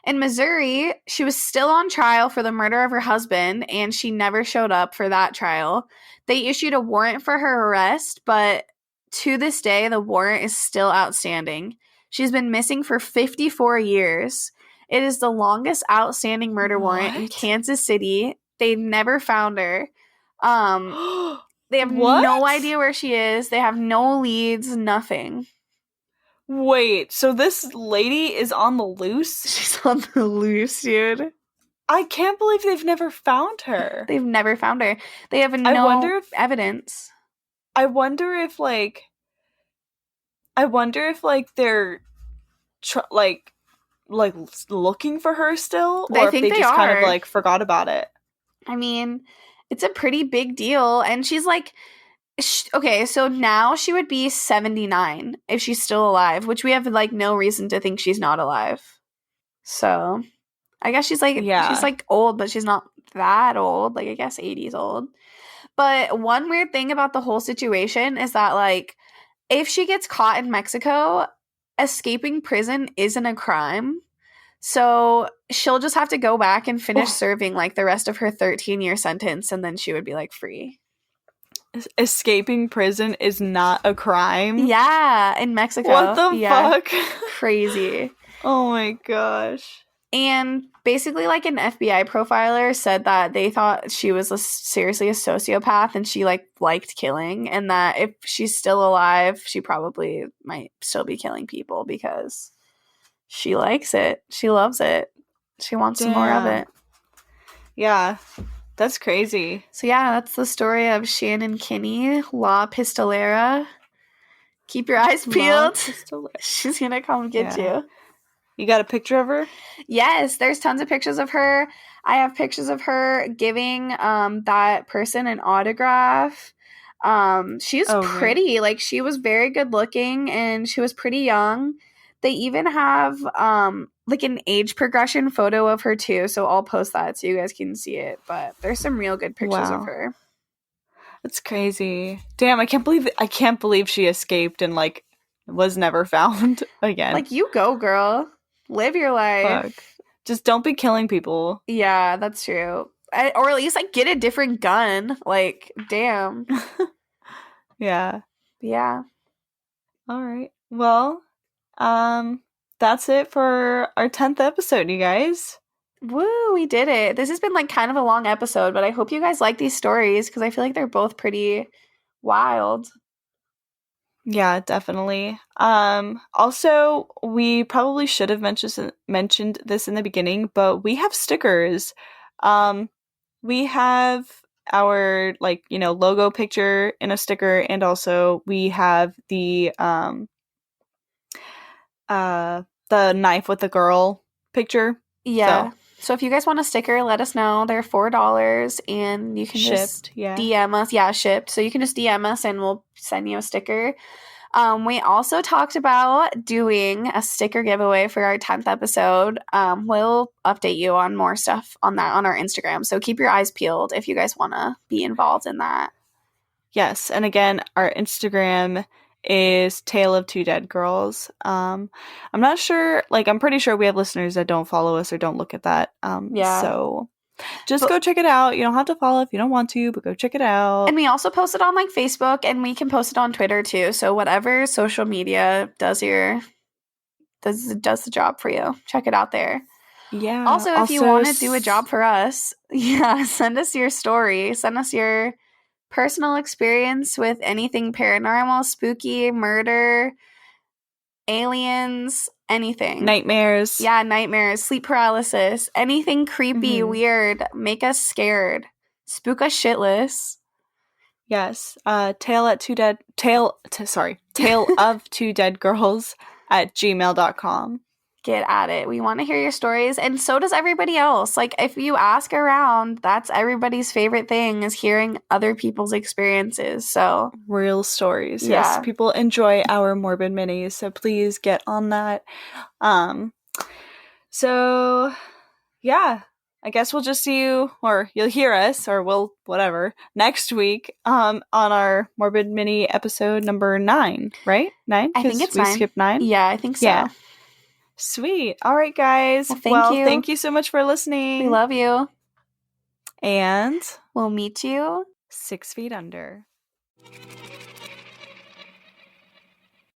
S2: In Missouri, she was still on trial for the murder of her husband, and she never showed up for that trial. They issued a warrant for her arrest, but to this day, the warrant is still outstanding. She's been missing for 54 years. It is the longest outstanding murder warrant in Kansas City. They've never found her. They have no idea where she is. They have no leads, nothing.
S1: Wait, so this lady is on the loose?
S2: She's on the loose, dude.
S1: I can't believe they've never found her.
S2: They've never found her. They have no evidence.
S1: I wonder if they're looking for her still, or if they just kind of like forgot about it.
S2: I mean, it's a pretty big deal, and she's like, okay, so now she would be 79 if she's still alive, which we have like no reason to think she's not alive. So I guess she's like, she's like old, but she's not that old. Like I guess 80s old. But one weird thing about the whole situation is that like if she gets caught in Mexico, escaping prison isn't a crime. So she'll just have to go back and finish serving like the rest of her 13-year sentence, and then she would be like free.
S1: Escaping prison is not a crime?
S2: Yeah, in Mexico.
S1: What the fuck?
S2: Crazy.
S1: Oh my gosh.
S2: And basically, like, an FBI profiler said that they thought she was seriously a sociopath and she, like, liked killing. And that if she's still alive, she probably might still be killing people because she likes it. She loves it. She wants some more of it.
S1: Yeah. That's crazy.
S2: So, yeah, that's the story of Shannon Kinney, La Pistolera. Keep your eyes peeled. She's going to come get you.
S1: You got a picture of her?
S2: Yes, there's tons of pictures of her. I have pictures of her giving that person an autograph. She's pretty. Like, she was very good looking, and she was pretty young. They even have like an age progression photo of her too, so I'll post that so you guys can see it. But there's some real good pictures of her.
S1: That's crazy. Damn, I can't believe she escaped and like was never found again.
S2: Like, you go, girl. Live your life.
S1: Fuck. Just don't be killing people.
S2: Yeah, that's true. Or at least like get a different gun. Like, damn.
S1: Yeah.
S2: Yeah.
S1: All right. Well, that's it for our 10th episode, you guys.
S2: Woo, we did it. This has been like kind of a long episode, but I hope you guys like these stories because I feel like they're both pretty wild.
S1: Yeah, definitely. Also, we probably should have mentioned this in the beginning, but we have stickers. We have our logo picture in a sticker, and also we have the knife with the girl picture.
S2: Yeah. So if you guys want a sticker, let us know. They're $4 and you can just DM us. Yeah, shipped. So you can just DM us and we'll send you a sticker. We also talked about doing a sticker giveaway for our 10th episode. We'll update you on more stuff on that on our Instagram. So keep your eyes peeled if you guys want to be involved in that.
S1: Yes. And again, our Instagram is taleoftwodeadgirls. I'm not sure, I'm pretty sure we have listeners that don't follow us or don't look at that. So just go check it out. You don't have to follow if you don't want to, but go check it out.
S2: And we also post it on Facebook, and we can post it on Twitter too. So whatever social media does the job for you, check it out there.
S1: Yeah.
S2: Also, if you want to do a job for us, send us your story. Send us your personal experience with anything paranormal, spooky, murder, aliens, anything.
S1: Nightmares.
S2: Yeah, nightmares, sleep paralysis, anything creepy, weird, make us scared, spook us shitless.
S1: Yes. taleoftwodeadgirls@gmail.com.
S2: Get at it. We want to hear your stories, and so does everybody else. Like, if you ask around, that's everybody's favorite thing, is hearing other people's experiences. So
S1: real stories. Yes, people enjoy our morbid minis, so please get on that. So yeah, I guess we'll just see you, or you'll hear us, or we'll whatever next week on our morbid mini episode number 9, right? 9?
S2: I think it's 9.
S1: We skipped 9.
S2: Yeah, I think so.
S1: Yeah. Sweet. All right, guys.
S2: Well,
S1: thank you so much for listening.
S2: We love you.
S1: And
S2: we'll meet you
S1: 6 feet under.